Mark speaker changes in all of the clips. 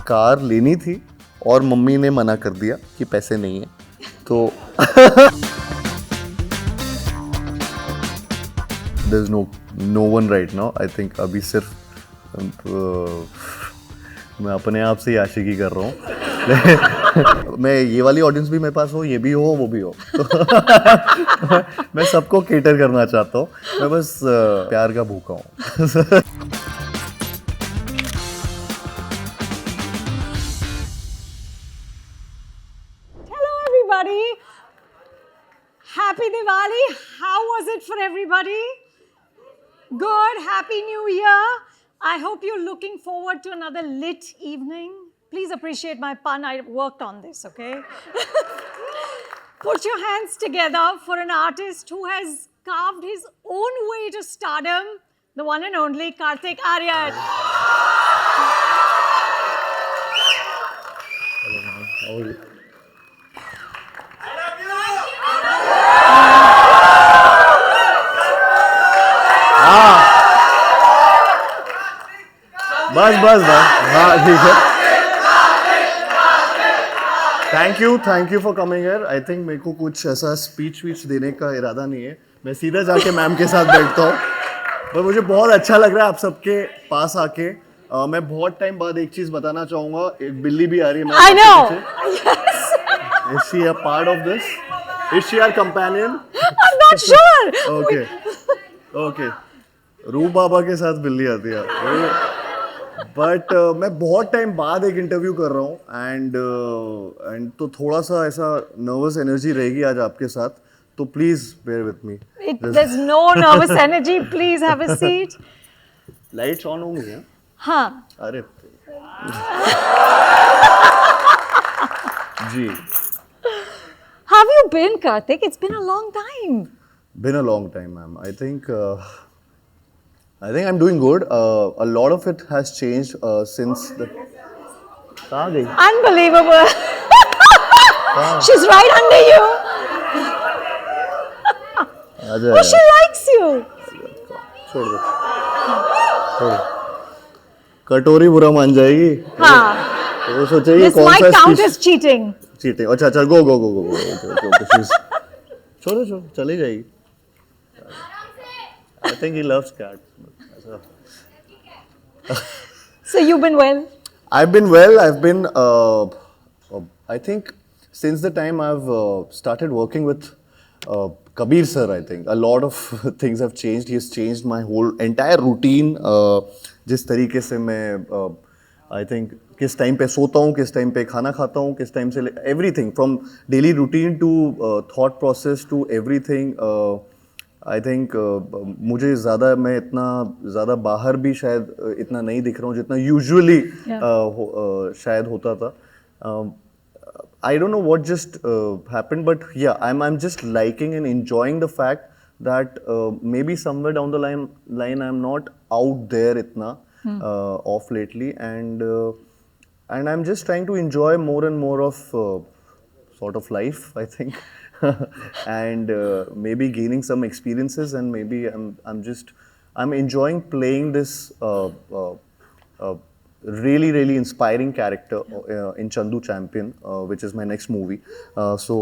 Speaker 1: Car लेनी थी और मम्मी ने मना कर दिया कि पैसे नहीं है, तो there's no one right now. I think अभी सिर्फ मैं अपने आप से ही आशिकी कर रहा हूँ. मैं ये वाली ऑडियंस भी मेरे पास हो, ये भी हो, वो भी हो. मैं सबको केटर करना चाहता हूँ. मैं बस प्यार का भूखा हूँ.
Speaker 2: Happy Diwali. How was it for everybody? Good. Happy New Year. I hope you're looking forward to another lit evening. Please appreciate my pun. I worked on this, okay? Put your hands together for an artist who has carved his own way to stardom, the one and only Karthik Aaryan.
Speaker 1: How are you? बस हाँ ठीक है. Thank you for coming here. I think मेरे को कुछ ऐसा speech देने का इरादा नहीं है. मैं सीधा जाके मैम के साथ बैठता हूँ. पर मुझे बहुत अच्छा लग रहा है आप सबके पास आके. मैं बहुत टाइम बाद एक चीज़ बताना चाहूँगा. एक बिल्ली भी आ रही है.
Speaker 2: I know.
Speaker 1: Is she a part of this? Is she our companion?
Speaker 2: I'm not sure.
Speaker 1: Okay. रूप बाबा के साथ बिल्ली आती है. बट मैं बहुत टाइम बाद एक इंटरव्यू कर रहा हूँ एंड तो थोड़ा सा ऐसा नर्वस एनर्जी रहेगी आज आपके साथ. तो please bear with me.
Speaker 2: There's no nervous energy. Please have a seat.
Speaker 1: Lights on होंगी हैं?
Speaker 2: हाँ.
Speaker 1: अरे जी.
Speaker 2: How have you been, Karthik? It's been a long time.
Speaker 1: Been a long time, ma'am. I think I'm doing good. A lot of it has changed since the. कहाँ गई?
Speaker 2: Unbelievable. She's right under you. Oh, she likes you.
Speaker 1: छोड़ दो. कटोरी बुरा मान जाएगी.
Speaker 2: हाँ.
Speaker 1: तो सोचेगी
Speaker 2: This
Speaker 1: कौन सा
Speaker 2: might count as cheating.
Speaker 1: Cheating. अच्छा go. छोड़ो चली जाएगी. I think he loves cats.
Speaker 2: So you've been well?
Speaker 1: I've been well. I think since the time I've started working with Kabir sir, I think a lot of things have changed. He has changed my whole entire routine. जिस तरीके से मैं I think किस time पे सोता हूँ, किस time पे खाना खाता हूँ, किस टाइम से everything from daily routine to thought process to everything. I think मुझे मैं इतना ज़्यादा बाहर भी शायद इतना नहीं दिख रहा हूँ जितना यूजुअली शायद होता था. I don't know what just happened but yeah I am just liking and enjoying the fact that maybe somewhere down the line I am not out there इतना of lately and I am just trying to enjoy more and more of sort of life, I think. And maybe gaining some experiences, and maybe I'm enjoying playing this really inspiring character in Chandu Champion, which is my next movie. So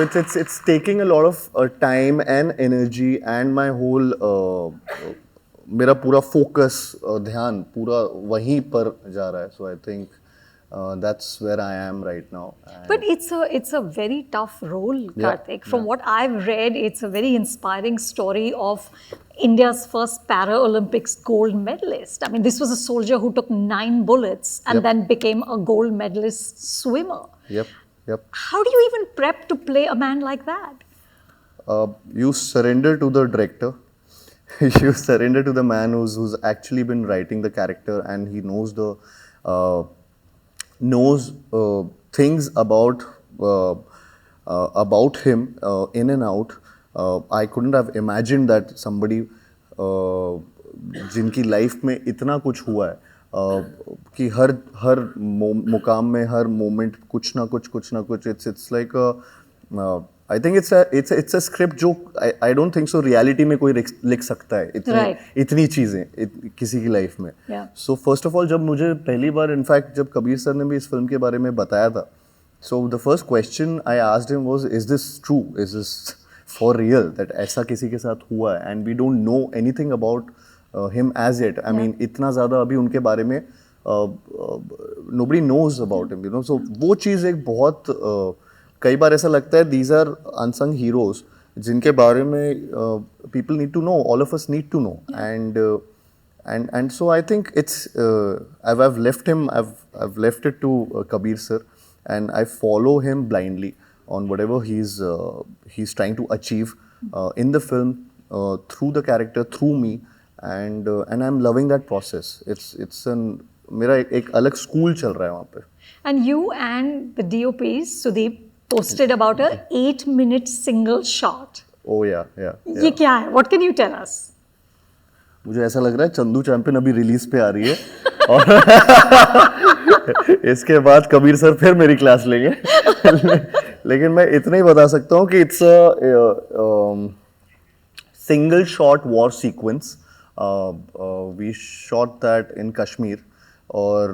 Speaker 1: it's taking a lot of time and energy and my whole मेरा पूरा focus ध्यान पूरा वहीं पर जा रहा है. So I think that's where I am right now.
Speaker 2: But it's a very tough role, Karthik. From what I've read, it's a very inspiring story of India's first Paralympics gold medalist. I mean, this was a soldier who took 9 bullets and then became a gold medalist swimmer.
Speaker 1: Yep.
Speaker 2: How do you even prep to play a man like that?
Speaker 1: You surrender to the director. You surrender to the man who's actually been writing the character, and he knows things about him in and out. I couldn't have imagined that somebody जिनकी life में इतना कुछ हुआ है कि हर मुकाम में हर moment कुछ ना कुछ it's like I think it's a script जो I don't think so reality में कोई लिख सकता है इतनी चीजें किसी की लाइफ में. So first of all जब मुझे पहली बार इनफैक्ट जब कबीर सर ने भी इस फिल्म के बारे में बताया था, so the first question I asked him was, is this true? Is this for real that ऐसा किसी के साथ हुआ है? And we don't know anything about him as yet. I mean इतना ज़्यादा अभी उनके बारे में nobody knows about him, you know. So वो चीज़ एक बहुत कई बार ऐसा लगता है these are unsung heroes जिनके बारे में people need to know, all of us need to know. And so I think it's I've left him, I've left it to Kabir sir, and I follow him blindly on whatever he's trying to achieve in the film, through the character, through me, and I'm loving that process. It's मेरा एक अलग school चल रहा है वहाँ पे.
Speaker 2: And you and the DOP Sudeep posted about a 8-minute single shot.
Speaker 1: Oh yeah.
Speaker 2: ये क्या है? What can you tell us?
Speaker 1: मुझे ऐसा लग रहा है चंदू चैंपियन अभी रिलीज पे आ रही है और इसके बाद कबीर सर फिर मेरी क्लास लेंगे. लेकिन मैं इतना ही बता सकता हूँ कि it's a single shot war sequence. We shot that in Kashmir और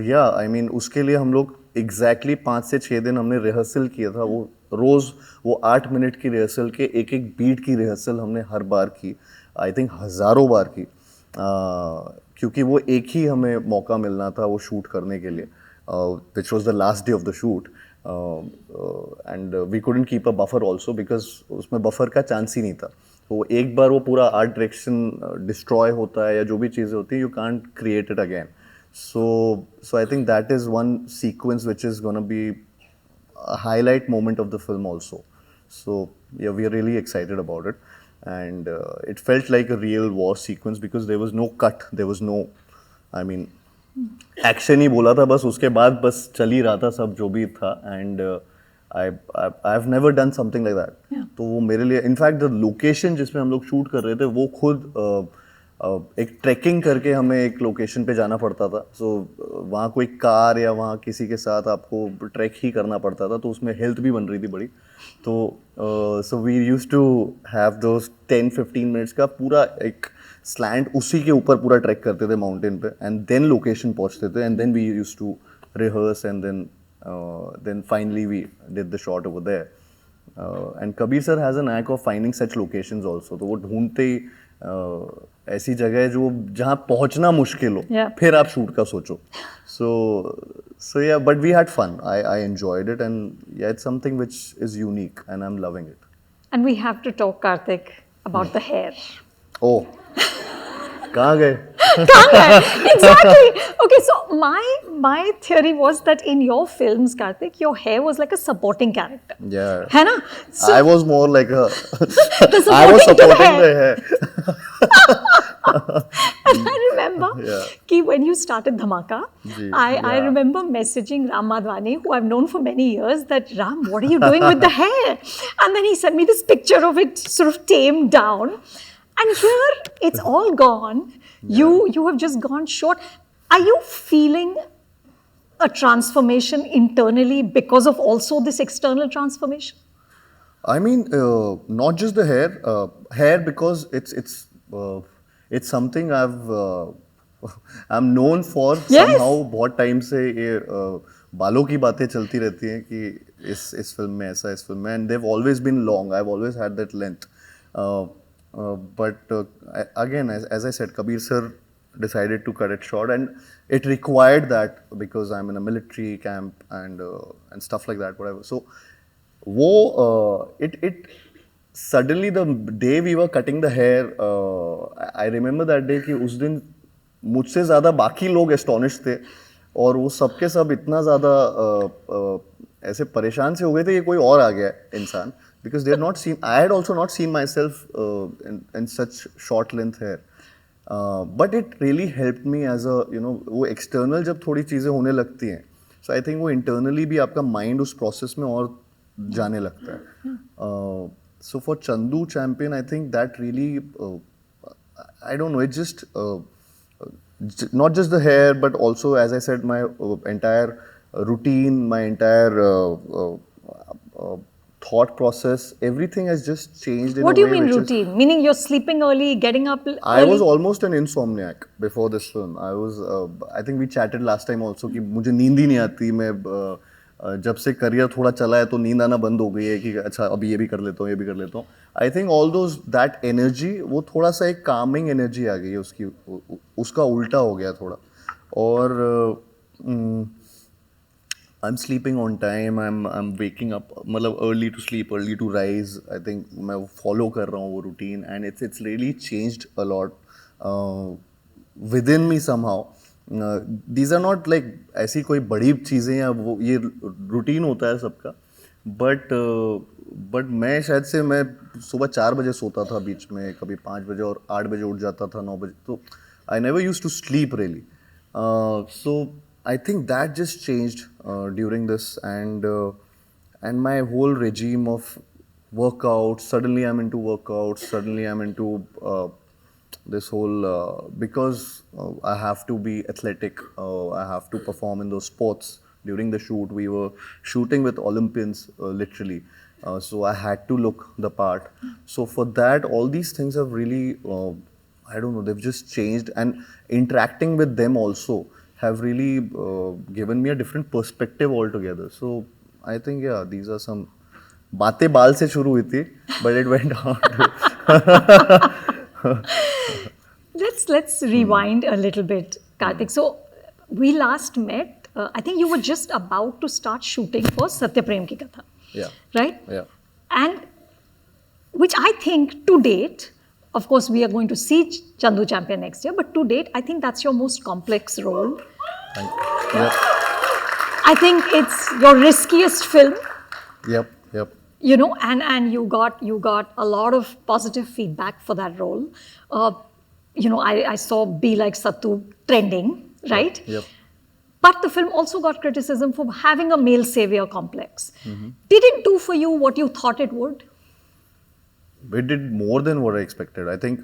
Speaker 1: या आई मीन उसके लिए हम लोग एग्जैक्टली 5 से 6 दिन हमने रिहर्सल किया था. वो रोज़ वो 8 मिनट की रिहर्सल के एक बीट की रिहर्सल हमने हर बार की. आई थिंक हज़ारों बार की, क्योंकि वो एक ही हमें मौका मिलना था वो शूट करने के लिए, which was the last day of the shoot. And we couldn't keep a buffer also because उसमें बफर का चांस ही नहीं था. तो एक बार वो पूरा आर्ट डायरेक्शन डिस्ट्रॉय होता है या जो भी चीज़ें होती हैं, you can't create it again. So I think that is one sequence which is going to be a highlight moment of the film also. So yeah, we are really excited about it, and it felt like a real war sequence because there was no cut, there was no, I mean, action ही बोला था बस, उसके बाद बस चल ही रहा था सब जो भी था. And I've never done something like that. तो वो मेरे लिए, इनफैक्ट द लोकेशन जिसमें हम लोग शूट कर रहे थे वो खुद एक ट्रैकिंग करके हमें एक लोकेशन पे जाना पड़ता था. सो वहाँ कोई कार या वहाँ किसी के साथ आपको ट्रैक ही करना पड़ता था, तो उसमें हेल्थ भी बन रही थी बड़ी. तो so we used to have those 10-15 minutes का पूरा एक स्लैंट, उसी के ऊपर पूरा ट्रैक करते थे माउंटेन पे, एंड देन लोकेशन पहुँचते थे, and then we used to rehearse, and then finally we did the shot over there. And Kabir sir has a knack of finding such locations also. तो वो ढूंढते ही ऐसी जगह है जो जहाँ पहुँचना मुश्किल हो, फिर आप शूट का सोचो. So yeah, but we had fun. I enjoyed it, and yeah, it's something which is unique, and I'm loving it.
Speaker 2: And we have to talk, Karthik, about the hair.
Speaker 1: Oh, कहाँ गए?
Speaker 2: Exactly. Okay, so my theory was that in your films, Karthik, your hair was like a supporting character.
Speaker 1: Yeah.
Speaker 2: है ना? So
Speaker 1: I was more like a.
Speaker 2: the
Speaker 1: I was
Speaker 2: supporting
Speaker 1: supporting the hair.
Speaker 2: And I remember कि when you started Dhamaka, I remember messaging Ram Madhwani, who I've known for many years, that Ram, what are you doing with the hair? And then he sent me this picture of it sort of tamed down. And here it's all gone. You have just gone short. Are you feeling a transformation internally because of also this external transformation?
Speaker 1: I mean, not just the hair because it's something I'm known for. Somehow बहुत time से ये बालों की बातें चलती रहती हैं कि इस फिल्म में ऐसा, इस फिल्म में, and they've always been long. I've always had that length. But again, as I said, Kabir sir decided to cut it short, and it required that because I'm in a military camp and stuff like that, whatever. So, it suddenly the day we were cutting the hair, I remember that day कि उस दिन मुझसे ज़्यादा बाकी लोग astonished थे, और वो सबके सब इतना ज़्यादा ऐसे परेशान से हो गए थे कि कोई और आ गया इंसान. Because they had not seen, I had also not seen myself in such short length hair. But it really helped me as a, you know, वो external जब थोड़ी चीज़ें होने लगती हैं, so I think वो internally भी आपका mind उस process में और जाने लगता है. So for Chandu Champion, I think that really, I don't know, it just, not just the hair, but also, as I said, my entire routine, my entire thought process, everything has just changed in
Speaker 2: What
Speaker 1: a
Speaker 2: do you
Speaker 1: way
Speaker 2: mean
Speaker 1: which is.
Speaker 2: routine? Meaning you're sleeping early, getting up
Speaker 1: I
Speaker 2: early?
Speaker 1: was almost an insomniac before this film. I think we chatted last time also कि मुझे नींद ही नहीं आती. मैं जब से career थोड़ा चला है तो नींद आना बंद हो गई है कि अच्छा अभी ये भी कर लेता हूँ, ये भी कर लेता हूँ. I think all those that energy, वो थोड़ा सा एक कामिंग एनर्जी आ गई है उसकी, उसका उल्टा हो गया थोड़ा. और I'm sleeping on time. I'm waking up मतलब early to sleep, early to rise. I think मैं वो follow कर रहा हूँ वो routine, and it's really changed a lot within me somehow. These are not like ऐसी कोई बड़ी चीज़ें या वो ये routine होता है सबका, but मैं शायद से मैं सुबह 4 बजे सोता था बीच में, कभी 5 बजे, और 8 बजे उठ जाता था, 9 बजे. तो I never used to sleep really. So I think that just changed during this, and my whole regime of workouts. Suddenly I'm into workouts. Suddenly I'm into this whole because I have to be athletic. I have to perform in those sports. During the shoot, we were shooting with Olympians literally. So I had to look the part. So for that, all these things have really, I don't know, they've just changed, and interacting with them also have really given me a different perspective altogether. So I think, yeah, these are some बातें बाल से शुरू हुई थी, but it went on to
Speaker 2: Let's rewind a little bit, Karthik. So we last met. I think you were just about to start shooting for Satya Prem Ki Katha.
Speaker 1: yeah,
Speaker 2: Right?
Speaker 1: yeah.
Speaker 2: And which I think to date, of course, we are going to see Chandu Champion next year, but to date, I think that's your most complex role.
Speaker 1: Thank you. Yep,
Speaker 2: I think it's your riskiest film,
Speaker 1: yep, yep.
Speaker 2: you know, and you got a lot of positive feedback for that role. You know, I saw Be Like Sattu trending, right?
Speaker 1: Yep.
Speaker 2: But the film also got criticism for having a male savior complex. Did it do for you what you thought it would?
Speaker 1: It did more than what I expected. I think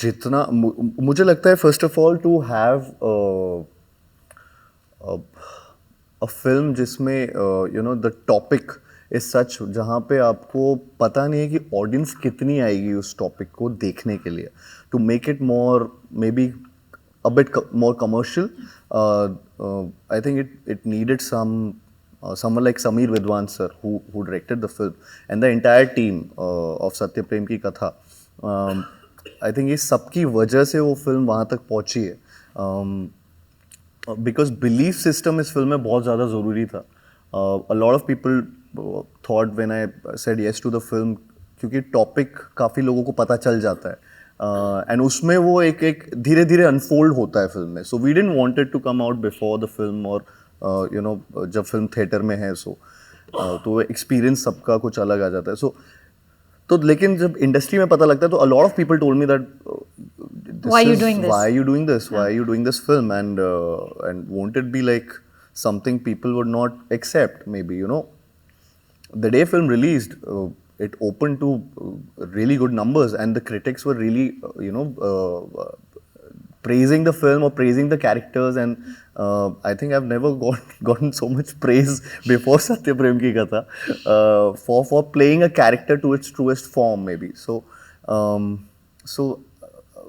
Speaker 1: जितना मुझे लगता है, first of all, to have a film जिसमें you know the topic is such, जहाँ पे आपको पता नहीं है कि audience कितनी आएगी उस topic को देखने के लिए, to make it more maybe a bit more commercial. I think it needed someone like Sameer Vidwan sir, who directed the film, and the entire team of Satya Prem Ki Katha. I think ये सबकी वजह से वो film वहाँ तक पहुँची है. Because belief system इस फिल्म में बहुत ज़्यादा ज़रूरी था. A lot of people thought when I said yes to the film, क्योंकि टॉपिक काफ़ी लोगों को पता चल जाता है, एंड उसमें वो एक धीरे धीरे अनफोल्ड होता है फिल्म में. So we didn't wanted to come out before the film, और यू नो जब फिल्म थिएटर में है तो एक्सपीरियंस सबका कुछ अलग आ जाता है. तो लेकिन जब इंडस्ट्री में पता लगता है तो a lot of people told me that
Speaker 2: Why are you doing this?
Speaker 1: why are you doing this? Why are you doing this film? And won't it be like something people would not accept? Maybe, you know, the day film released, it opened to really good numbers, and the critics were really, you know, praising the film or praising the characters, and I think I've never gotten so much praise before Satya Prem Ki Katha for playing a character to its truest form, maybe. So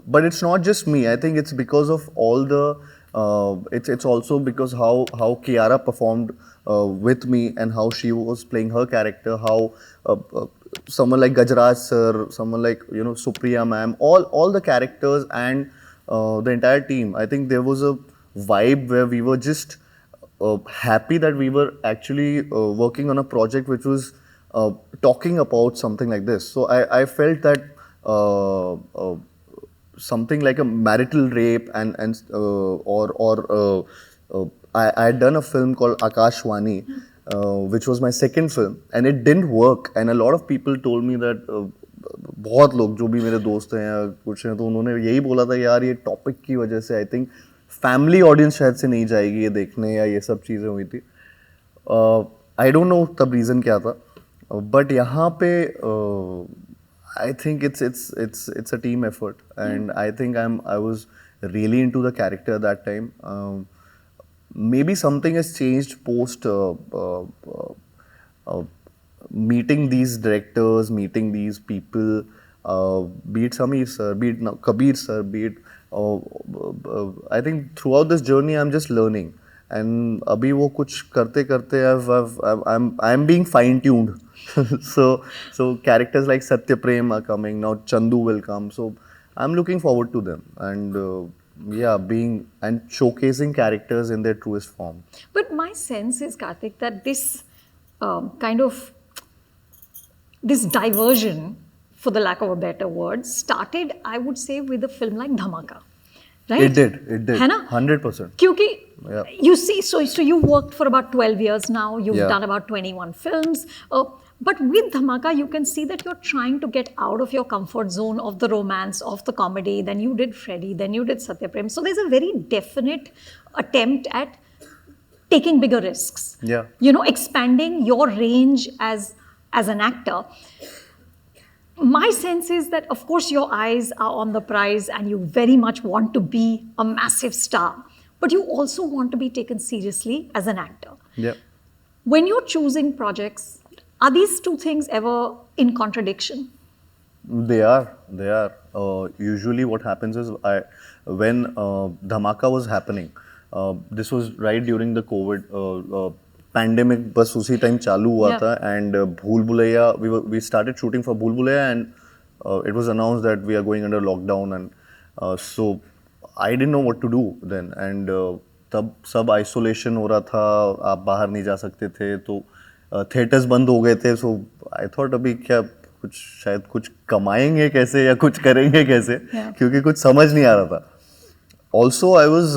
Speaker 1: but it's not just me. I think it's because of all the it's also because how Kiara performed with me, and how she was playing her character, how someone like Gajraj sir, someone like, you know, Supriya ma'am, all the characters, and the entire team. I think there was a vibe where we were just happy that we were actually working on a project which was talking about something like this. So I felt that something like a marital rape I had done a film called Akashwani, which was my second film, and it didn't work. And a lot of people told me that बहुत लोग जो भी मेरे दोस्त हैं या कुछ हैं, तो उन्होंने यही बोला था, यार ये टॉपिक की वजह से आई थिंक फैमिली ऑडियंस शायद से नहीं जाएगी ये देखने, या ये सब चीज़ें हुई थी. आई डोंट नो तब रीज़न क्या था, बट यहाँ पे I think it's a team effort, and I think I was really into the character that time. maybe something has changed post uh, meeting these directors, meeting these people, be it Sameer sir, be it Kabir sir, be it. I think throughout this journey, I'm just learning. And अभी वो कुछ करते करते I'm being fine tuned. so characters like Satya Prem are coming now. Chandu will come. So I'm looking forward to them and yeah, being and showcasing characters in their truest form.
Speaker 2: But my sense is, Karthik, that this kind of this diversion, for the lack of a better word, started, I would say, with a film like Dhamaka. Right?
Speaker 1: It did.
Speaker 2: है ना?
Speaker 1: 100%.
Speaker 2: क्योंकि
Speaker 1: Yeah.
Speaker 2: you see, so you worked for about 12 years now. You've
Speaker 1: Yeah.
Speaker 2: done about 21 films. But with Dhamaka, you can see that you're trying to get out of your comfort zone of the romance, of the comedy. Then you did Freddy, then you did Satya Prem. So there's a very definite attempt at taking bigger risks.
Speaker 1: Yeah.
Speaker 2: You know, expanding your range as an actor. My sense is that, of course, your eyes are on the prize and you very much want to be a massive star, but you also want to be taken seriously as an actor.
Speaker 1: Yeah.
Speaker 2: When you're choosing projects, are these two things ever in contradiction?
Speaker 1: They are. Usually, what happens is, when Dhamaka was happening, this was right during the COVID pandemic. बस उसी time चालू हुआ
Speaker 2: Yeah.
Speaker 1: था and भूल Bhulaiyaa we started shooting for भूल Bhulaiyaa and it was announced that we are going under lockdown and so I didn't know what to do then and तब सब isolation हो रहा था, आप बाहर नहीं जा सकते थे तो theatres बंद हो गए थे, so I thought अभी क्या कुछ शायद कुछ कमाएंगे कैसे या कुछ करेंगे कैसे,
Speaker 2: Yeah.
Speaker 1: क्योंकि कुछ समझ नहीं आ रहा था. Also, I was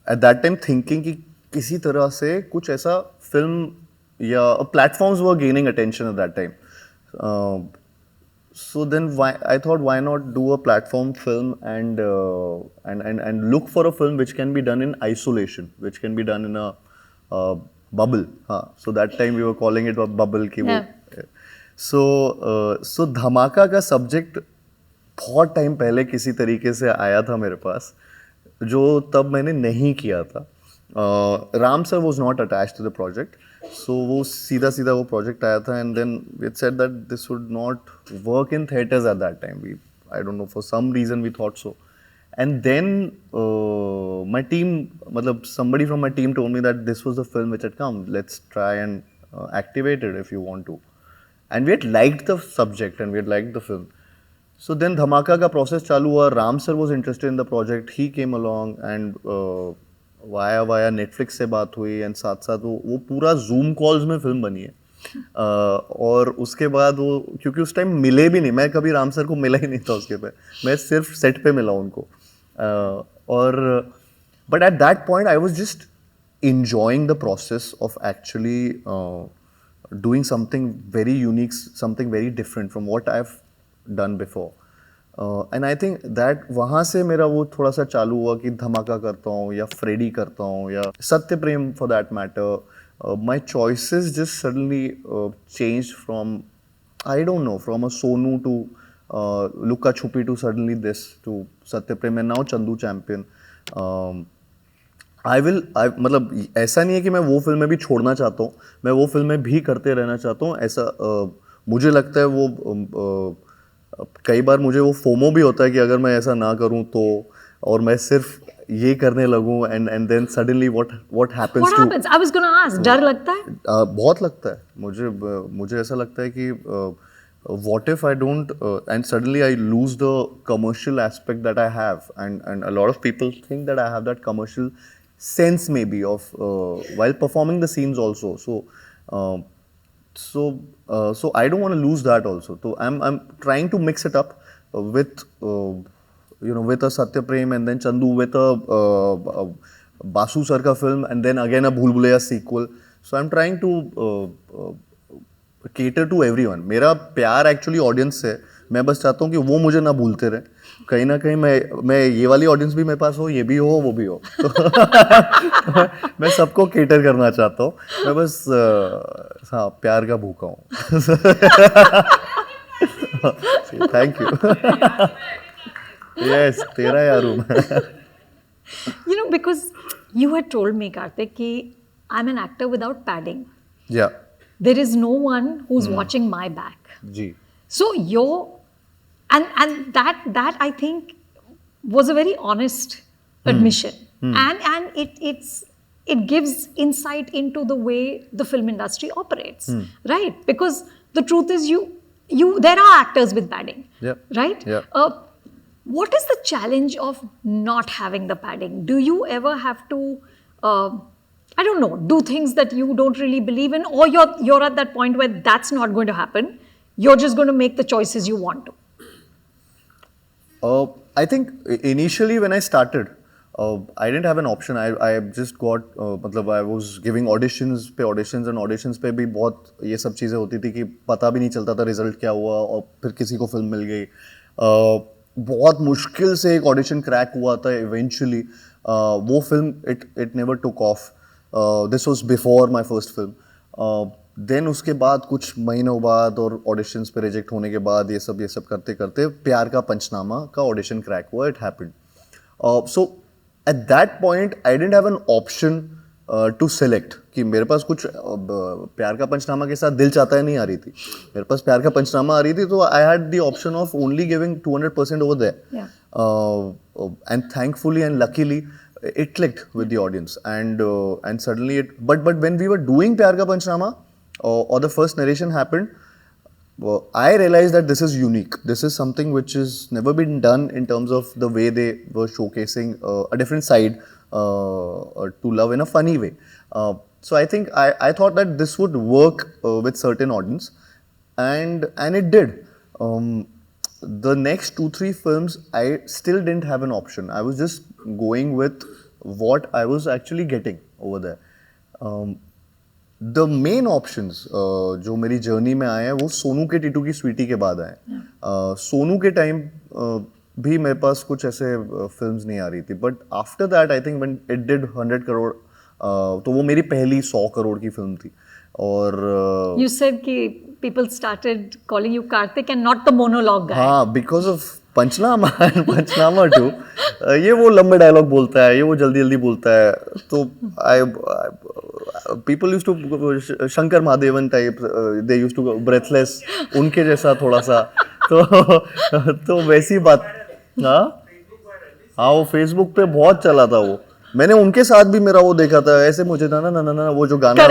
Speaker 1: at that time thinking कि किसी तरह से कुछ ऐसा फिल्म या platforms were gaining attention at that time. So then I thought why not do a platform film and look for a film which can be done in isolation, which can be done in a bubble. So that time we were calling it a bubble. कि वो,
Speaker 2: Yeah.
Speaker 1: So धमाका का subject बहुत time पहले किसी तरीके से आया था मेरे पास, जो तब मैंने नहीं किया था. Ram sir was not attached to the project, so वो सीधा वो प्रोजेक्ट आया था and then it said that this would not work in theatres at that time. We I don't know for some reason we thought so and then my team, मतलब somebody from my team told me that this was the film which had come, let's try and activate it if you want to. And we had liked the subject and we had liked the film. So then धमाका का process चालू हुआ. Ram sir was interested in the project, he came along and via Netflix से बात हुई and साथ साथ वो पूरा जूम कॉल्स में फिल्म बनी है. और उसके बाद वो, क्योंकि उस टाइम मिले भी नहीं, मैं कभी राम सर को मिला ही नहीं था उसके पे, मैं सिर्फ सेट पे मिला उनको. और but at that point I was just enjoying the process of actually doing something very unique, something very different from what I've done before. And I think that वहाँ से मेरा वो थोड़ा सा चालू हुआ कि धमाका करता हूँ या फ्रेडी करता हूँ या सत्य प्रेम for that matter. My choices just suddenly changed from, I don't know, from a Sonu to Luka Chupi to suddenly this to Satya Prem and now Chandu Champion. मतलब ऐसा नहीं है कि मैं वो फिल्में भी छोड़ना चाहता हूँ, मैं वो फिल्में भी करते रहना चाहता हूँ. ऐसा मुझे लगता है वो कई बार मुझे वो फोमो भी होता है कि अगर मैं ऐसा ना करूँ तो, और मैं सिर्फ ये करने लगूँ and then suddenly what happens
Speaker 2: What happens? I was going to ask, डर लगता है?
Speaker 1: बहुत लगता है मुझे ऐसा लगता है कि what if I don't and suddenly I lose the commercial aspect that I have, and a lot of people think that I have that commercial sense maybe of while performing the scenes also. So I don't want to lose that also. So I'm trying to mix it up with with a Satya Prem and then Chandu with a Basu sir ka film and then again a Bhool Bhulaiya sequel. So I'm trying to cater to everyone. मेरा प्यार actually audience से, मैं बस चाहता हूँ कि वो मुझे ना भूलते रहे. कहीं ना कहीं मैं ये वाली ऑडियंस भी मेरे पास हो, ये भी हो, वो भी हो. तो मैं सबको केटर करना चाहता हूँ. मैं बस हाँ प्यार का भूखा हूँ. Thank you. यस तेरा यार हूँ मैं.
Speaker 2: Because You had told me, Karthik, कि I'm an actor without padding.
Speaker 1: Yeah.
Speaker 2: There is no one who's watching my back.
Speaker 1: Ji.
Speaker 2: So and that I think was a very honest admission, and it gives insight into the way the film industry operates, right? Because the truth is, there are actors with padding,
Speaker 1: Yeah.
Speaker 2: right?
Speaker 1: Yeah.
Speaker 2: What is the challenge of not having the padding? Do you ever have to, I don't know, do things that you don't really believe in, or you're at that point where that's not going to happen? You're just going to make the choices you want to.
Speaker 1: I think initially when I started, I didn't have an option. I just got मतलब I was giving auditions and auditions पे भी बहुत ये सब चीज़ें होती थी कि पता भी नहीं चलता था रिजल्ट क्या हुआ, और फिर किसी को फिल्म मिल गई. बहुत मुश्किल से एक ऑडिशन क्रैक हुआ था इवेंचुअली. वो film it never took off. This was before my first film. देन उसके बाद कुछ महीनों बाद और ऑडिशंस पे रिजेक्ट होने के बाद ये सब करते करते प्यार का पंचनामा का ऑडिशन क्रैक हुआ. It happened. So at that point I didn't have an option to select कि मेरे पास कुछ प्यार का पंचनामा के साथ दिल चाहता है नहीं आ रही थी. मेरे पास प्यार का पंचनामा आ रही थी, तो I had the option of only giving 200% over there. And thankfully and luckily it clicked with the audience, and suddenly but when we were doing Pyar Ka Panchnama, or the first narration happened, I realized that this is unique. This is something which has never been done in terms of the way they were showcasing a different side to love in a funny way. So I think I thought that this would work with certain audience, and it did. The next 2-3 films, I still didn't have an option. I was just going with what I was actually getting over there. The main options जो मेरी journey में आए हैं वो सोनू के टीटू की स्वीटी के बाद आए. सोनू के टाइम भी मेरे पास कुछ ऐसे फिल्म्स नहीं आ रही थी, but after that I think when it did 100 crore, तो वो मेरी पहली 100 करोड़ की फिल्म थी. और
Speaker 2: You said कि people started calling you Karthik and not the monologue guy.
Speaker 1: हाँ, because of पंचनामा and पंचनामा 2, ये वो लंबे डायलॉग बोलता है, ये वो जल्दी जल्दी बोलता है. तो people used to Shankar Mahadevan type, they used to breathless, उनके जैसा थोड़ा सा. तो वैसी बात. हाँ, वो फेसबुक पे बहुत चला था वो. मैंने उनके साथ भी मेरा वो देखा था, ऐसे मुझे ना वो जो गाना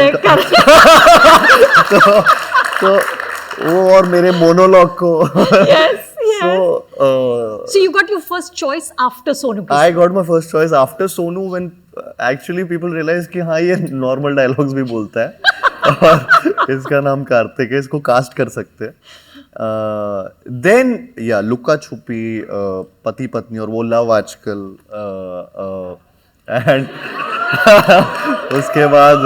Speaker 1: तो वो और मेरे मोनोलॉग को.
Speaker 2: Yes. So you got your first choice after Sonu.
Speaker 1: I got my first choice after Sonu, when actually people realized कि हाँ ये normal dialogues भी बोलता है और इसका नाम कार्तिक है, इसको कास्ट कर सकते हैं. Then yeah, लुक्का छुपी, पति पत्नी और वो लव आजकल, and उसके बाद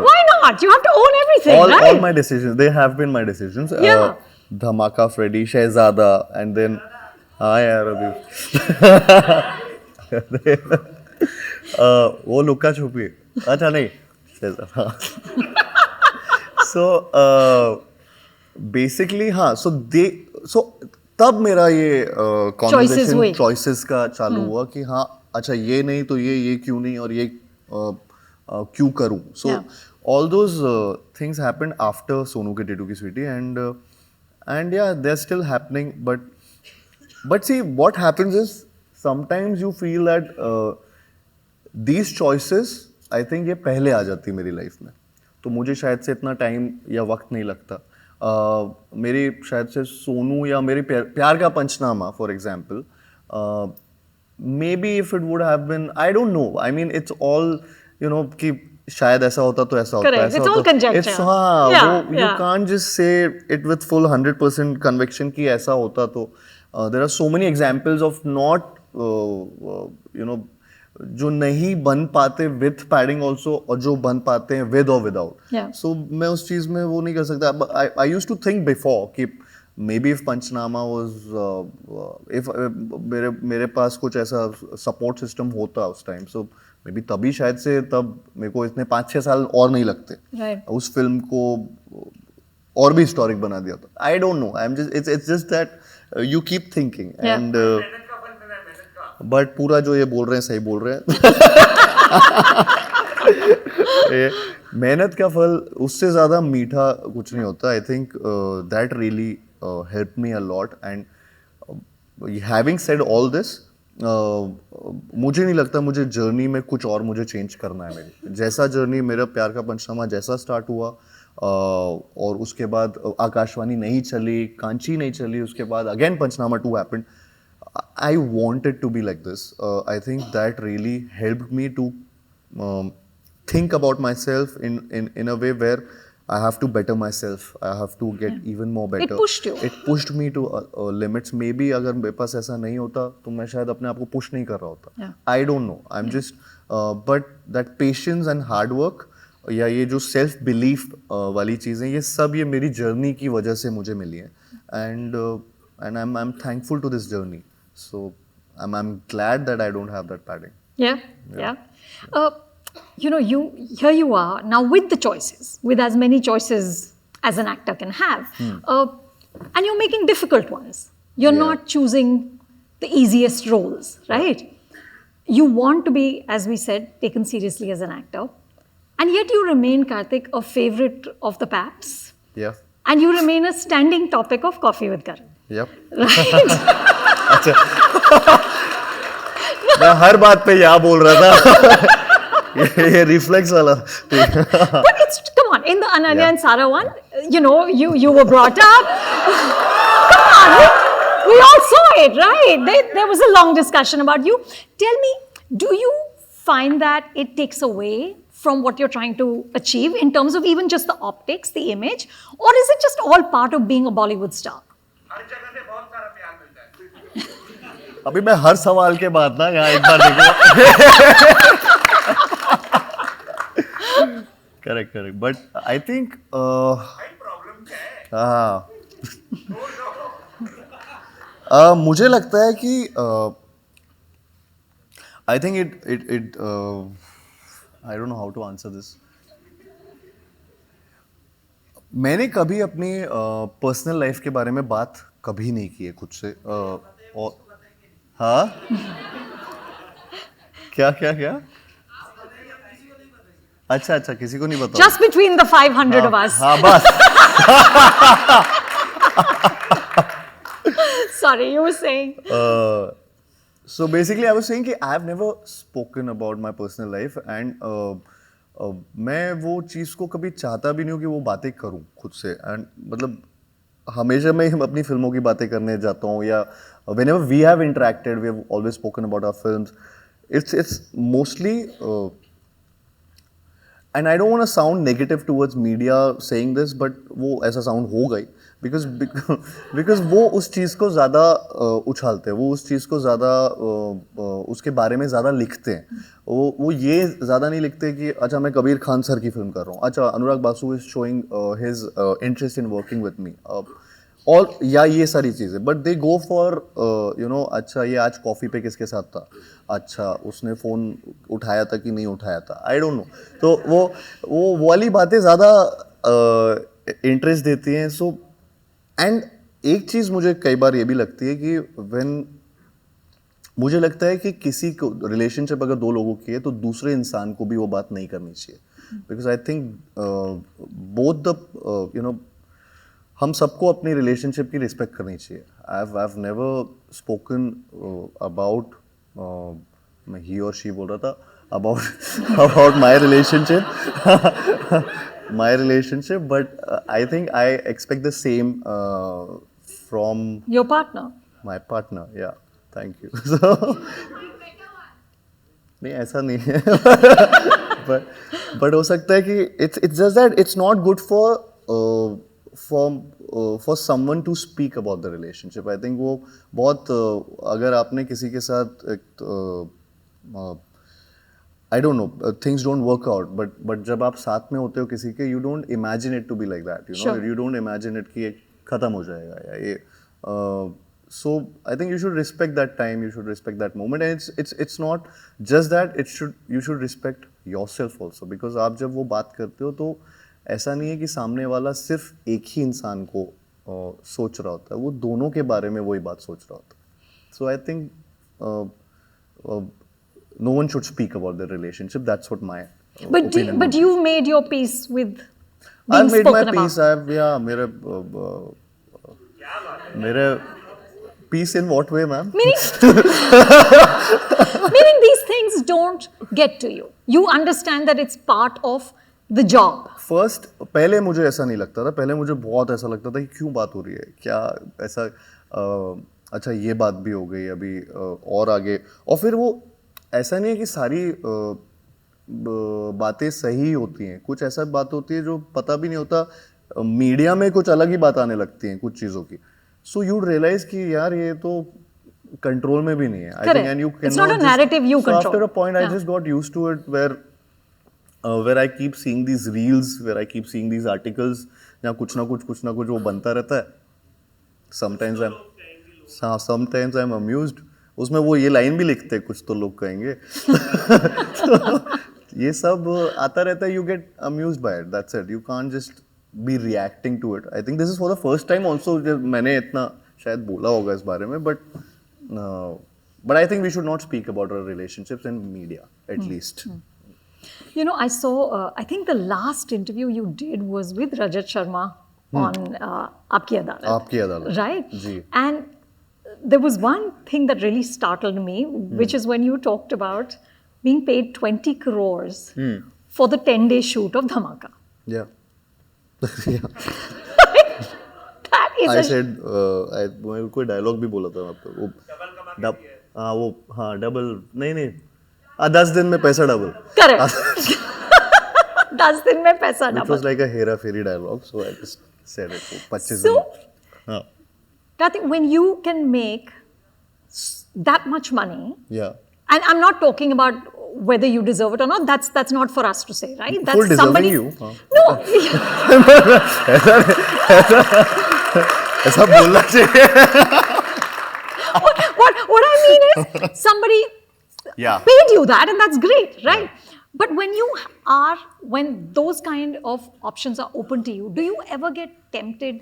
Speaker 2: Why not? You have to own everything, right?
Speaker 1: all my decisions, they have been my decisions.
Speaker 2: Yeah.
Speaker 1: धमाका, फ्रेडी, शहजादा, and then हाँ यार अभी वो लुक्का छुपी, अच्छा नहीं शहजादा. So basically हाँ, so तब मेरा ये conversation choices का चालू हुआ कि हाँ अच्छा ये नहीं तो ये क्यों नहीं, और ये क्यों करूँ. So all those things happened after Sonu के टीटू की Sweety, and yeah, they're still happening, but see what happens is sometimes you feel that these choices, I think ये पहले आ जाती मेरी लाइफ में, तो मुझे शायद से इतना टाइम या वक्त नहीं लगता. मेरी शायद से सोनू या मेरे Pyaar Ka Punchnama for example, maybe if it would have been, I don't know, I mean it's all you know कि शायद ऐसा होता तो ऐसा होता.
Speaker 2: Correct. It's all conjecture.
Speaker 1: हाँ, वो you can't just say it with full 100% conviction कि ऐसा होता तो. There are so many examples of not you know जो नहीं बन पाते with padding also, और जो बन पाते हैं with or without. So मैं उस चीज़ में वो नहीं कर सकता. I used to think before कि maybe if Panchnama was if मेरे पास कुछ ऐसा support system होता उस time, so maybe तभी शायद से तब मेरे को इतने 5-6 साल और नहीं लगते. उस फिल्म को और भी हिस्टोरिक बना दिया था. I don't know. It's just that you keep thinking and but पूरा जो ये बोल रहे हैं सही बोल रहे हैं. मेहनत का फल उससे ज़्यादा मीठा कुछ नहीं होता. I think that really help me a lot. And having said all this, मुझे नहीं लगता मुझे जर्नी में कुछ और मुझे चेंज करना है. मेरी जैसा जर्नी, मेरा प्यार का पंचनामा जैसा स्टार्ट हुआ, और उसके बाद आकाशवाणी नहीं चली, कांची नहीं चली, उसके बाद अगेन पंचनामा 2 हैपेंड. I wanted to be like this. I think that really helped me to think about myself in a way where I have to better myself. I have to get even more better.
Speaker 2: It pushed you.
Speaker 1: It pushed me to limits. Maybe अगर मेरे पास ऐसा नहीं होता तो मैं शायद अपने आप को push नहीं कर रहा होता.
Speaker 2: Yeah.
Speaker 1: I don't know. I'm just but that patience and hard work, या ये जो self belief वाली चीज़ें, ये सब ये मेरी journey की वजह से मुझे मिली है. And I'm thankful to this journey. So I'm glad that I don't have that padding.
Speaker 2: Yeah. Here you are now with the choices, with as many choices as an actor can have, and you're making difficult ones. You're
Speaker 1: Yeah.
Speaker 2: not choosing the easiest roles, right? You want to be, as we said, taken seriously as an actor, and yet you remain, Karthik, a favorite of the Paps,
Speaker 1: Yeah.
Speaker 2: and you remain a standing topic of Coffee with Karan.
Speaker 1: Yep.
Speaker 2: Right?
Speaker 1: अच्छा. मैं हर बात पे या बोल रहा था. ये reflex वाला.
Speaker 2: But it's, come on, in the Ananya
Speaker 1: Yeah.
Speaker 2: and Sara one, you were brought up. Come on, we all saw it, right? There was a long discussion about you. Tell me, do you find that it takes away from what you're trying to achieve in terms of even just the optics, the image, or is it just all part of being a Bollywood star?
Speaker 3: हर जगह से बहुत सारा प्यार मिलता है.
Speaker 1: अभी मैं हर सवाल के बाद ना यहाँ एक बार देखूंगा. करेक्ट. बट आई थिंक
Speaker 3: भाई प्रॉब्लम क्या है?
Speaker 1: मुझे लगता है कि I think it I don't know how to answer this. मैंने कभी अपनी पर्सनल लाइफ के बारे में बात कभी नहीं की है खुद से. और हाँ, क्या? अच्छा, किसी को नहीं बताओ.
Speaker 2: Just between the 500 of us.
Speaker 1: हाँ बस.
Speaker 2: Sorry, you were saying.
Speaker 1: So basically, I was saying कि I have never spoken about my personal life, and मैं वो चीज़ को कभी चाहता भी नहीं हूँ कि वो बातें करूँ खुद से. एंड मतलब हमेशा मैं अपनी फिल्मों की बातें करने जाता हूँ, या whenever we have interacted, we have always spoken about our films. It's mostly and I don't want to sound negative towards media saying this, but वो ऐसा sound होगा ही, because वो उस चीज़ को ज़्यादा उछालते हैं, वो उस चीज़ को ज़्यादा उसके बारे में ज़्यादा लिखते हैं. वो ये ज़्यादा नहीं लिखते कि अच्छा मैं कबीर खान सर की फिल्म कर रहा हूँ, अच्छा Anurag Basu is showing his interest in working with me, और या ये सारी चीज़ें. बट दे गो फॉर अच्छा ये आज कॉफ़ी पे किसके साथ था, अच्छा उसने फ़ोन उठाया था कि नहीं उठाया था, आई डोंट नो. तो वो वाली बातें ज़्यादा इंटरेस्ट देती हैं. सो एंड एक चीज़ मुझे कई बार ये भी लगती है कि मुझे लगता है कि किसी को रिलेशनशिप अगर दो लोगों की है तो दूसरे इंसान को भी वो बात नहीं करनी चाहिए. Because I think both the हम सबको अपनी रिलेशनशिप की रिस्पेक्ट करनी चाहिए. आई हैव नेवर स्पोकन अबाउट, मैं ही और शी बोल रहा था, about my relationship, but I think I expect the same from
Speaker 2: Your partner.
Speaker 1: My partner. या थैंक यू. सो नहीं ऐसा नहीं है. बट हो सकता है कि it's just that it's not good for someone to speak about the relationship. I think वो बहुत अगर आपने किसी के साथ I don't know, things don't work out, but जब आप साथ में होते हो किसी के, you don't imagine it to be like that,
Speaker 2: Sure.
Speaker 1: you don't imagine it कि ये खत्म हो जाएगा या ये. So I think you should respect that time, you should respect that moment, and it's not just that, you should respect yourself also, because आप जब वो बात करते हो तो ऐसा नहीं है कि सामने वाला सिर्फ एक ही इंसान को सोच रहा होता है, वो दोनों के बारे में वही बात सोच रहा होता है. So I think no one should speak about their relationship. That's what my
Speaker 2: But
Speaker 1: opinion
Speaker 2: but
Speaker 1: would
Speaker 2: you've made your peace with
Speaker 1: be.
Speaker 2: being
Speaker 1: I've made my
Speaker 2: spoken
Speaker 1: peace.
Speaker 2: about.
Speaker 1: मेरे peace in what way, ma'am?
Speaker 2: Meaning these things don't get to you. You understand that it's part of the job.
Speaker 1: First पहले मुझे ऐसा नहीं लगता था, पहले मुझे बहुत ऐसा लगता था कि क्यों बात हो रही है, क्या ऐसा अच्छा ये बात भी हो गई अभी और आगे, और फिर वो ऐसा नहीं है कि सारी बातें सही होती हैं, कुछ ऐसा बात होती है जो पता भी नहीं होता, मीडिया में कुछ अलग ही बात आने लगती हैं कुछ चीज़ों की, सो यू रियलाइज कि यार ये तो कंट्रोल में भी नहीं है. I think, and you
Speaker 2: It's not a
Speaker 1: cannot
Speaker 2: narrative you
Speaker 1: so
Speaker 2: control.
Speaker 1: after a point I
Speaker 2: Yeah.
Speaker 1: just got used to it where I keep seeing these reels, where I keep seeing these articles, जहाँ कुछ ना कुछ वो बनता रहता है. Sometimes I'm amused. उसमें वो ये लाइन भी लिखते हैं, कुछ तो लोग कहेंगे. तो ये सब आता रहता है. You get amused by it. That's it. You can't just be reacting to it. I think this is for the first time also. जब मैंने इतना शायद बोला होगा इस बारे में, but I think we should not speak about our relationships in media, at least.
Speaker 2: You know, I saw, I think the last interview you did was with Rajat Sharma on Aapki Adalat.
Speaker 1: Aapki Adalat.
Speaker 2: Right?
Speaker 1: Ji.
Speaker 2: And there was one thing that really startled me, which is when you talked about being paid 20 crores for the 10-day shoot of Dhamaka.
Speaker 1: Yeah. Yeah.
Speaker 2: That is
Speaker 1: I
Speaker 2: a
Speaker 1: said, मैं कोई dialogue भी बोला था मैं आपको, वो double नहीं 10 दिन में पैसा डबल.
Speaker 2: correct. 10 दिन में पैसा
Speaker 1: It
Speaker 2: double.
Speaker 1: was like a Hera Pheri dialogue, so I just said it. 25
Speaker 2: So,
Speaker 1: दिन. हाँ.
Speaker 2: Karthik, when you can make that much money,
Speaker 1: Yeah.
Speaker 2: and I'm not talking about whether you deserve it or not, that's not for us to say, right? That's
Speaker 1: Full deserving
Speaker 2: somebody.
Speaker 1: you. हाँ.
Speaker 2: No.
Speaker 1: ऐसा बोलना चाहिए.
Speaker 2: what I mean is somebody
Speaker 1: Yeah.
Speaker 2: paid you that, and that's great, right? But when those kind of options are open to you, do you ever get tempted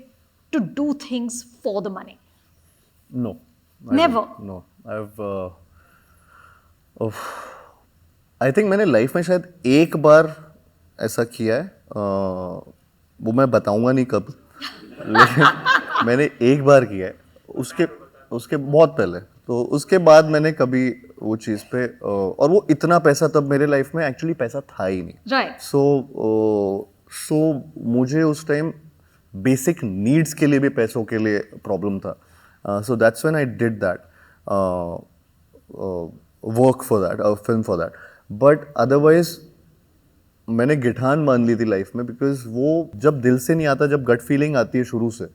Speaker 2: to do things for the money?
Speaker 1: No.
Speaker 2: Never?
Speaker 1: No. I think मैंने life में शायद एक बार ऐसा किया है, वो मैं बताऊंगा नहीं कब, लेकिन मैंने एक बार किया है, उसके बहुत पहले, तो उसके बाद मैंने कभी वो चीज़ पे और वो इतना पैसा तब मेरे लाइफ में एक्चुअली पैसा था ही नहीं.
Speaker 2: Right.
Speaker 1: सो मुझे उस टाइम बेसिक नीड्स के लिए भी पैसों के लिए प्रॉब्लम था. So that's when I did that, work for that, film for that. But otherwise मैंने गिठान मान ली थी लाइफ में, बिकॉज वो जब दिल से नहीं आता, जब गट फीलिंग आती है शुरू से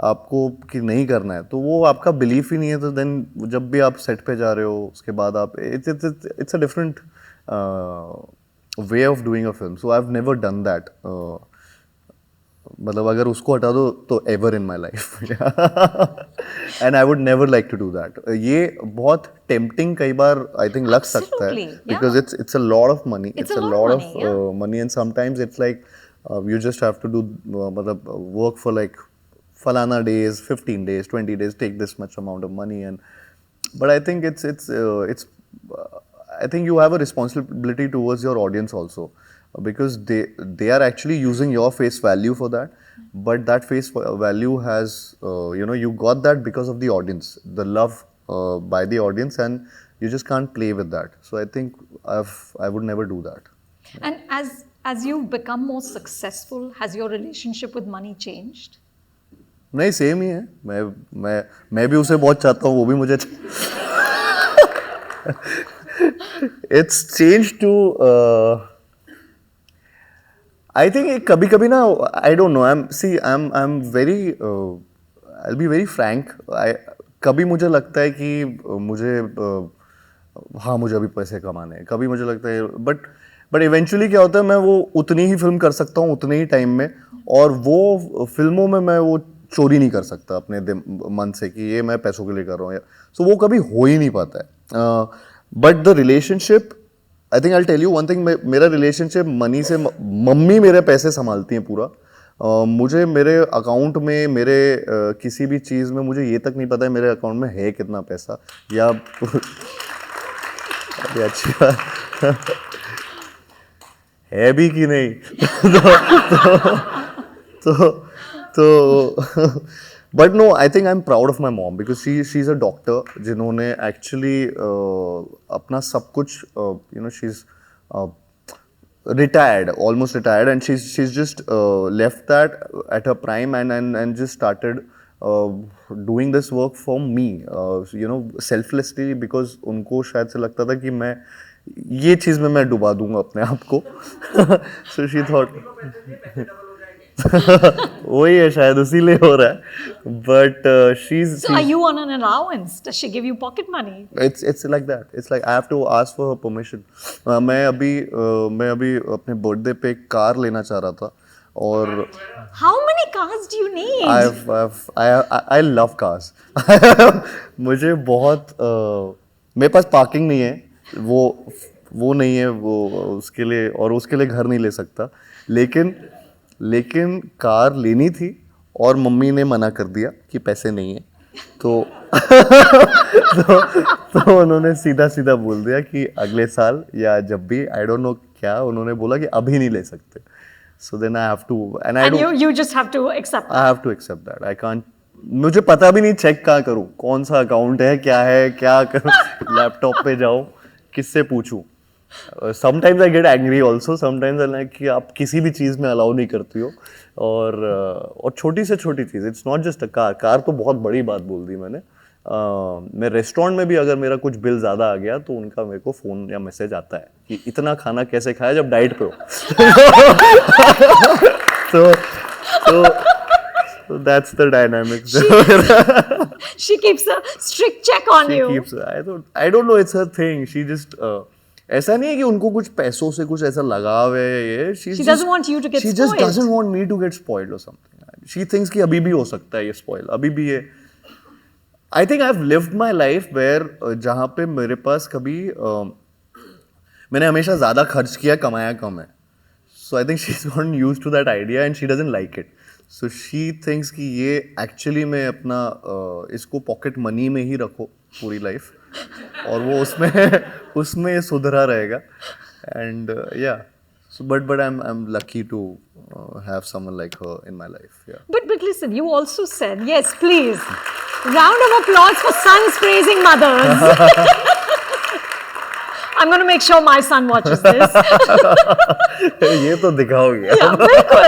Speaker 1: आपको कि नहीं करना है, तो वो आपका बिलीफ ही नहीं है, तो देन जब भी आप सेट पे जा रहे हो उसके बाद आप it's a different way of doing a film. So I have never done that. मतलब अगर उसको हटा दो तो ever in my life, and I would never like to do that. ये बहुत टेम्पटिंग कई बार आई थिंक लग सकता है, because it's a lot of money, it's a lot of money, and sometimes it's like you just have to do मतलब work for like falana days, 15 days, 20 days, take this much amount of money, but I think it's I think you have a responsibility towards your audience also, because they are actually using your face value for that, but that face value has you got that because of the audience, the love by the audience, and you just can't play with that. So I think I would never do that.
Speaker 2: And as you've become more successful, has your relationship with money changed?
Speaker 1: नहीं, same ही है. मैं भी उसे बहुत चाहता हूँ, वो भी मुझे. It's change to I think कभी कभी ना, I don't know, I am very, I will be very frank. कभी मुझे लगता है कि हाँ मुझे अभी पैसे कमाने हैं, कभी मुझे लगता है, बट इवेंचुअली क्या होता है, मैं वो उतनी ही फिल्म कर सकता हूँ उतने ही टाइम में, और वो फिल्मों में मैं वो चोरी नहीं कर सकता अपने मन से कि ये मैं पैसों के लिए कर रहा हूँ. सो वो कभी हो ही नहीं पाता है. But the relationship, I think I tell you one thing, मेरा रिलेशनशिप मनी से, मम्मी मेरे पैसे संभालती हैं पूरा. मुझे मेरे अकाउंट में, मेरे किसी भी चीज़ में मुझे ये तक नहीं पता है मेरे अकाउंट में है कितना पैसा, या ये अच्छी बात है भी कि नहीं तो तो but no I think I am proud of my mom because she is a doctor जिन्होंने एक्चुअली अपना सब कुछ she is retired, almost retired, and she's just left that at her prime and just started doing this work for me, selflessly because उनको शायद से लगता था कि मैं ये चीज़ में मैं डुबा दूंगा अपने आप को so she thought वही है शायद उसीलिए हो रहा है but
Speaker 2: So are you on an allowance? Does she give you pocket money?
Speaker 1: it's like that. It's like I have to ask for her permission. मैं अभी अपने बर्थडे पे एक कार लेना चाह रहा था और
Speaker 2: How many cars do you need?
Speaker 1: I love cars. मुझे बहुत मेरे पास पार्किंग नहीं है वो नहीं है वो उसके लिए घर नहीं ले सकता लेकिन कार लेनी थी और मम्मी ने मना कर दिया कि पैसे नहीं है तो तो उन्होंने सीधा बोल दिया कि अगले साल या जब भी आई डोंट नो क्या उन्होंने बोला कि अभी नहीं ले सकते so then I have to
Speaker 2: and you just have to accept
Speaker 1: I have to accept that I can't मुझे पता भी नहीं चेक कहाँ करूँ कौन सा अकाउंट है क्या करूँ लैपटॉप पे जाऊँ किससे पूछूँ sometimes I get angry also sometimes I like कि आप किसी भी चीज़ में अलाउ नहीं करती हो और छोटी से छोटी चीज़ it's not just a car तो बहुत बड़ी बात बोल दी मैंने मैं रेस्टोरेंट में भी अगर मेरा कुछ बिल ज़्यादा आ गया तो उनका मेरे को फ़ोन या मैसेज आता है कि इतना खाना कैसे खाया जब डाइट पे हो so that's the dynamics.
Speaker 2: She keeps a strict check on you.
Speaker 1: I don't know, it's her thing. She just ऐसा नहीं है कि उनको कुछ पैसों से कुछ ऐसा लगाव है ये
Speaker 2: She doesn't want you to get
Speaker 1: she
Speaker 2: spoiled.
Speaker 1: just doesn't want me to get spoiled or something. She thinks कि अभी भी हो सकता है ये spoil अभी भी ये I think I've lived my life where जहाँ पे मेरे पास कभी मैंने हमेशा ज़्यादा खर्च किया कमाया कम है so I think she's gotten used to that idea and she doesn't like it. So she thinks कि ये actually में अपना इसको pocket money में ही रखो पूरी life और वो उसमें सुधरा रहेगा and yeah. So but I'm lucky to have someone like her in my life. Yeah.
Speaker 2: But listen, you also said, yes, please. Round of applause for sons praising mothers. I'm going to make sure my son watches this.
Speaker 1: ये तो दिखाओगे.
Speaker 2: Yeah, बिल्कुल.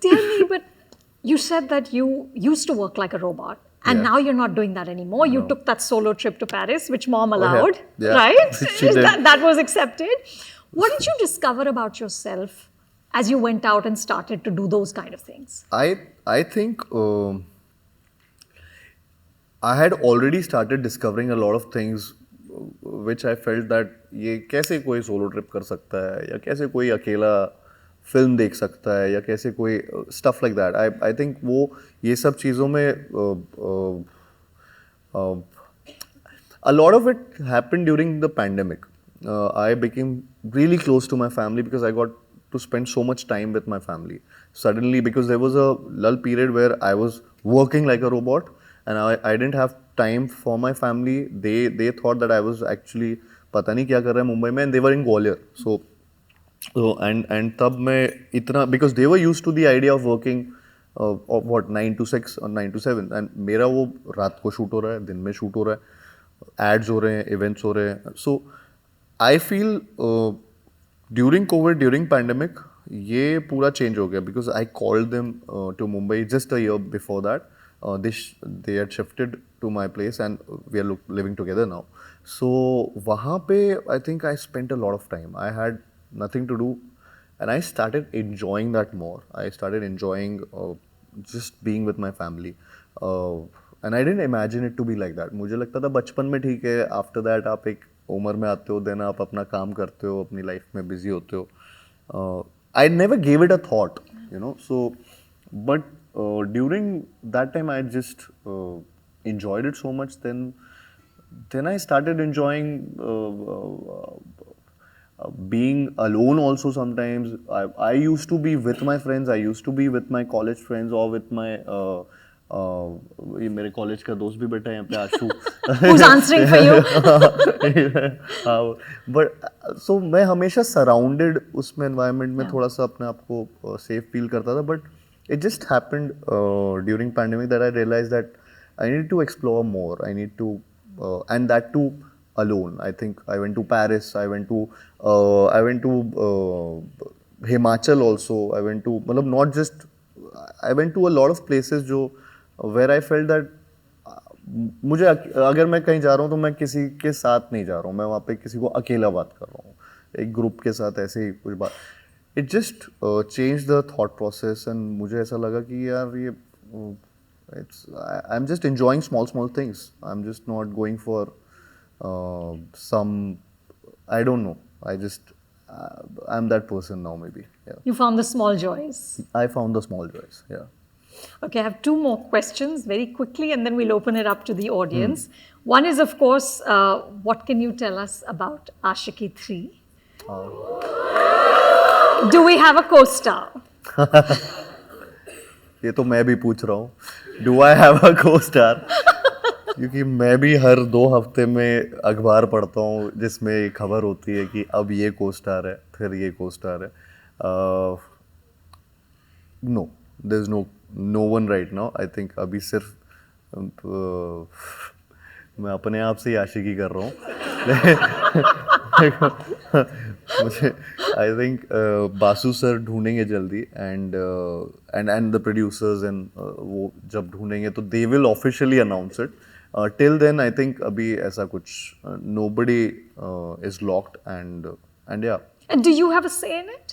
Speaker 2: Tell me, but you said that you used to work like a robot. And
Speaker 1: Yeah.
Speaker 2: now you're not doing that anymore. You
Speaker 1: No.
Speaker 2: took that solo trip to Paris, which mom
Speaker 1: yeah.
Speaker 2: allowed,
Speaker 1: Yeah.
Speaker 2: right?
Speaker 1: She did.
Speaker 2: That was accepted. What did you discover about yourself as you went out and started to do those kind of things?
Speaker 1: I think I had already started discovering a lot of things which I felt that ये कैसे कोई solo trip कर सकता है या कैसे कोई अकेला फिल्म देख सकता है या कैसे कोई stuff like that I think वो ये सब चीज़ों में a lot of it happened during the pandemic. I became really close to my family because I got to spend so much time with my family. Suddenly, because there was a lull period where I was working like a robot and I didn't have time for my family. They thought that I was actually पता नहीं क्या कर रहा है मुंबई में and they were in Gwalior. So and तब मैं इतना because they were used to the idea of working of what 9 to 6 or 9 to 7 and मेरा वो रात को शूट हो रहा है दिन में शूट हो रहा है एड्स हो रहे हैं इवेंट्स हो रहे हैं so I feel during Covid during pandemic ये पूरा चेंज हो गया because I called them to Mumbai just a year before that they had shifted to my place and we are living together now. So वहाँ पे I think I spent a lot of time. I had nothing to do and I started enjoying that more. I started enjoying just being with my family. And I didn't imagine it to be like that. मुझे लगता था बचपन में ठीक है after that आप एक उम्र में आते हो then आप अपना काम करते हो अपनी life में busy होते हो. I never gave it a thought, you know. So but during that time I just enjoyed it so much then I started enjoying being alone also sometimes. I used to be with my friends, I used to be with my college friends or with my ये मेरे college का दोस्त भी बैठा है यहाँ पे, आशु.
Speaker 2: Who's answering for you?
Speaker 1: But so मैं हमेशा सराउंडेड उसमें एनवायरनमेंट में थोड़ा सा अपने आप को सेफ फील करता था, but it just happened during pandemic that I realize that I need to explore more, I need to and that too alone. I think I went to Paris, I went to Himachal also, I went to मतलब not just, I went to a lot of places जो where I felt that मुझे अगर मैं कहीं जा रहा हूँ तो मैं किसी के साथ नहीं जा रहा हूँ, मैं वहाँ पे किसी को अकेला बात कर रहा हूँ, एक ग्रुप के साथ ऐसे ही कुछ बात. It just change the thought process and मुझे ऐसा लगा कि यार ये it's I am just enjoying small things, I am just not going for some, I don't know, I just I'm that person now maybe. Yeah,
Speaker 2: You found the small joys.
Speaker 1: I found the small joys. Yeah.
Speaker 2: Okay, I have two more questions very quickly and then we'll open it up to the audience. One is, of course, what can you tell us about Aashiqui 3? Do we have a co-star?
Speaker 1: ये तो मैं भी पूछ रहा हूँ, do I have a co-star? क्योंकि मैं भी हर 2 हफ्ते में अखबार पढ़ता हूँ जिसमें खबर होती है कि अब ये को स्टार है, फिर ये को स्टार है. No, there is no one right now. I think अभी सिर्फ मैं अपने आप से ही आशिकी कर रहा हूँ. मुझे आई थिंक बासु सर ढूंढेंगे जल्दी एंड द प्रोड्यूसर्स एंड वो जब ढूंढेंगे तो they will officially announce it. Till then, I think अभी ऐसा कुछ nobody is locked and yeah.
Speaker 2: And do you have a say in it?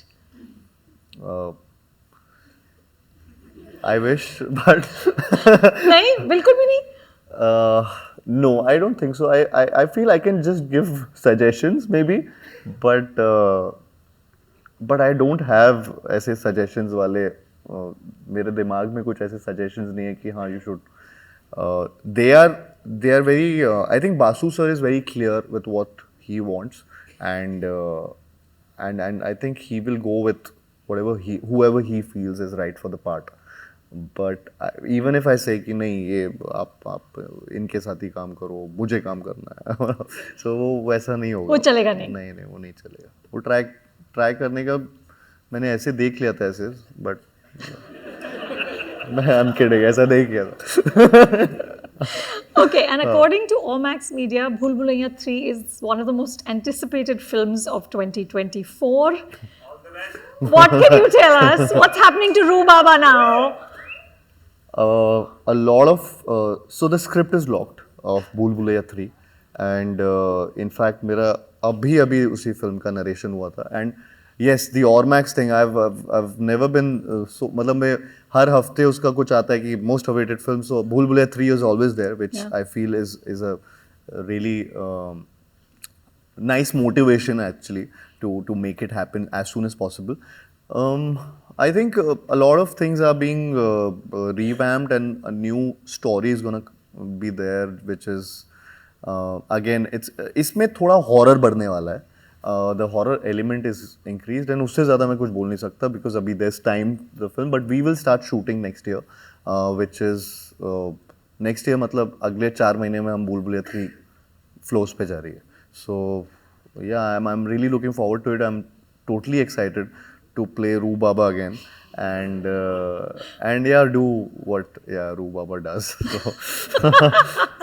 Speaker 1: I wish, but
Speaker 2: नहीं, बिल्कुल भी नहीं.
Speaker 1: no, I don't think so. I feel I can just give suggestions maybe, but I don't have ऐसे suggestions वाले मेरे दिमाग में कुछ ऐसे suggestions नहीं है कि हाँ you should. They are very. I think Basu sir is very clear with what he wants, and I think he will go with whoever he feels is right for the part. But even if I say कि नहीं ये आप इनके साथ ही काम करो, मुझे काम करना है, so वो वैसा नहीं होगा.
Speaker 2: वो चलेगा नहीं.
Speaker 1: नहीं वो नहीं चलेगा. वो ट्राई करने का मैंने ऐसे देख लिया था ऐसे, but I'm kidding, ऐसा नहीं किया था.
Speaker 2: Okay, and according to Omax Media, Bhool Bhulaiya 3 is one of the most anticipated films of 2024. What can you tell us? What's happening to Rubaba now?
Speaker 1: A lot of so the script is locked of Bhool Bhulaiya 3 and in fact मेरा अभी उसी film का narration हुआ था. And yes, the Ormax thing, I've never been so, मतलब मैं हर हफ्ते उसका कुछ आता है कि most awaited film, so Bhool Bhulaiya 3 is always there, which I feel is a really nice motivation actually to make it happen as soon as possible. I think a lot of things are being revamped and a new story is gonna be there, which is again इसमें थोड़ा horror बढ़ने वाला है. The horror element is increased and उससे ज़्यादा मैं कुछ बोल नहीं सकता because अभी there's time the film, but we will start shooting next year, which is next year मतलब अगले 4 महीने में हम भूल भुलैया 3 flows पे जा रही है. So yeah, I'm really looking forward to it. I'm totally excited to play Rubaba again and yeah, do what Rubaba does.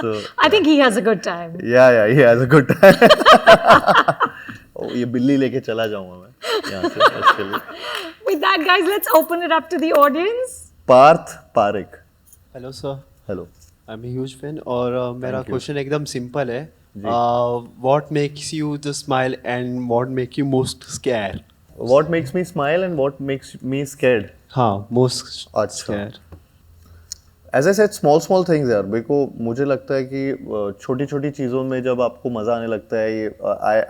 Speaker 1: So
Speaker 2: I think he has a good time.
Speaker 1: Yeah, he has a good time. ये बिल्ली लेके चला जाऊंगा मैं यहाँ से actually.
Speaker 2: With that, guys, let's open it up to the audience.
Speaker 1: Parth Pareek.
Speaker 4: Hello sir.
Speaker 1: Hello.
Speaker 4: I am a huge fan और मेरा
Speaker 1: you.
Speaker 4: क्वेश्चन एकदम सिंपल है. What makes you the smile and what make you most scared?
Speaker 1: What makes me smile and what makes me scared?
Speaker 4: हाँ, most
Speaker 1: अच्छा.
Speaker 4: Scared.
Speaker 1: As I said, small things यार. मेरे को मुझे लगता है कि छोटी चीज़ों में जब आपको मज़ा आने लगता है, ये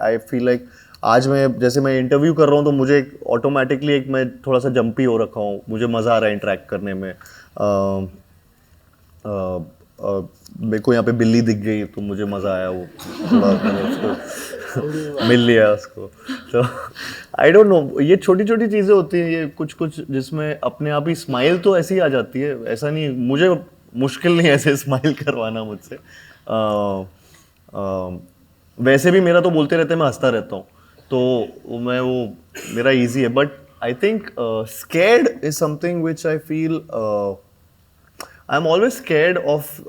Speaker 1: I feel like आज मैं इंटरव्यू कर रहा हूँ तो मुझे ऑटोमेटिकली एक मैं थोड़ा सा जंपी हो रखा हूँ, मुझे मज़ा आ रहा है इंटरेक्ट करने में. मेरे को यहाँ पे बिल्ली दिख गई तो मुझे मज़ा आया, वो थोड़ा उसको मिल लिया उसको. तो आई डोंट नो, ये छोटी चीज़ें होती हैं, ये कुछ जिसमें अपने आप ही स्माइल तो ऐसी आ जाती है. ऐसा नहीं, मुश्किल नहीं है ऐसे स्माइल करवाना मुझसे। वैसे भी मेरा तो बोलते रहते मैं हंसता रहता हूँ, तो मैं वो मेरा इजी है। But I think scared is something which I feel I am always scared of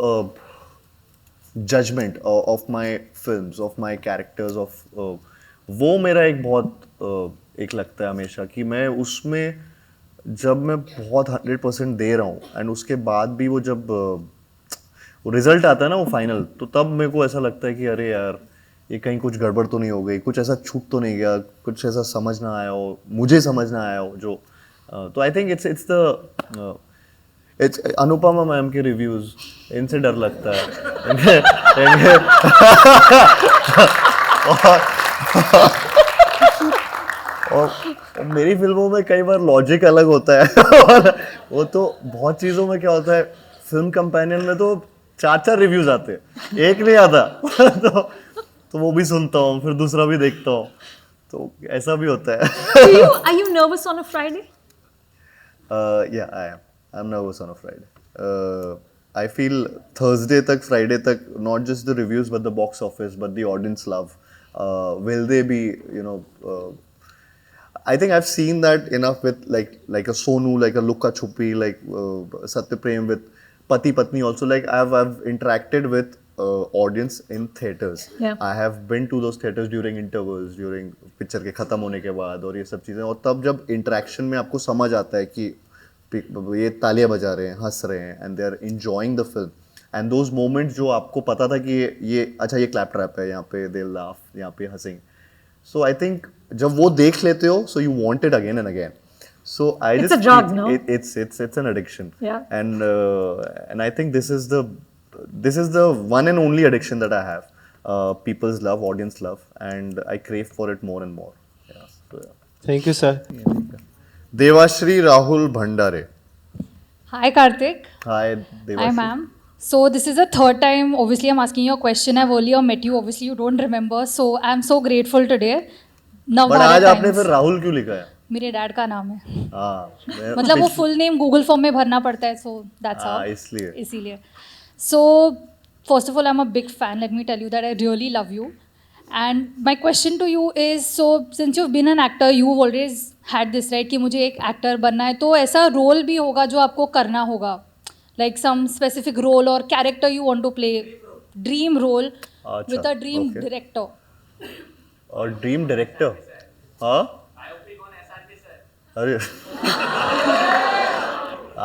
Speaker 1: judgement of my films, of my characters, of वो मेरा एक बहुत एक लगता है हमेशा कि मैं उसमें जब मैं बहुत 100% दे रहा हूँ एंड उसके बाद भी वो जब वो रिजल्ट आता है ना वो फाइनल, तो तब मेरे को ऐसा लगता है कि अरे यार ये कहीं कुछ गड़बड़ तो नहीं हो गई, कुछ ऐसा छूट तो नहीं गया, कुछ ऐसा समझ ना आया हो, मुझे समझ ना आया हो जो तो I think it's Anupama ma'am के रिव्यूज, इनसे डर लगता है। और मेरी फिल्मों में कई बार लॉजिक अलग होता है और वो तो बहुत चीज़ों में क्या होता है, फिल्म कंपेनियन में तो 4-4 रिव्यूज आते हैं, एक नहीं आता तो वो भी सुनता हूँ, फिर दूसरा भी देखता हूँ, तो ऐसा भी होता है।
Speaker 2: Are you nervous on a Friday?
Speaker 1: Yeah, I'm nervous on a Friday. I feel Thursday तक, Friday तक, not just the reviews but the box office, but the audience love. Will they be, I think I've seen that enough with like a Sonu, like a Luka Chupi, like Satya Prem, with Pati Patni also. Like I've interacted with audience in theaters.
Speaker 2: Yeah.
Speaker 1: I have been to those theaters during intervals, during picture के खत्म होने के बाद और ये सब चीज़ें, और तब जब interaction में आपको समझ आता है कि ये तालियां बजा रहे हैं, हंस रहे हैं, and they are enjoying the film, and those moments जो आपको पता था कि ये अच्छा ये क्लैप ट्रैप है, यहाँ पे दे लाफ, यहाँ पे हंसेंगे, सो आई थिंक जब वो देख लेते हो so you want it again and again, so I
Speaker 2: It's a drug, no?
Speaker 1: it's an addiction.
Speaker 2: Yeah.
Speaker 1: And I think this is the one and only addiction that I have, people's love, audience love, and I crave for it more and more. Yeah, so, yeah.
Speaker 4: Thank you, sir.
Speaker 1: Devashri Rahul Bhandare.
Speaker 5: Hi Karthik.
Speaker 1: Hi, Devashri.
Speaker 5: Hi ma'am. So this is the third time obviously I'm asking you a question. I've earlier met you, obviously you don't remember. So I'm so grateful today.
Speaker 1: But आज आपने फिर राहुल क्यों लिखा है?
Speaker 5: मेरे dad का नाम है।
Speaker 1: हाँ,
Speaker 5: मतलब वो फुल नेम गूगल फॉर्म में भरना पड़ता है, so that's how.
Speaker 1: इसलिए।
Speaker 5: So first of all I'm a big fan. Let me tell you that I really love you. And my question to you is, so since you've been an actor, you've always had this right कि मुझे एक actor बनना है, तो ऐसा role भी होगा जो आपको करना होगा, like some specific role or character you want to play, dream role with a dream director.
Speaker 1: और ड्रीम डायरेक्टर? हाँ? अरे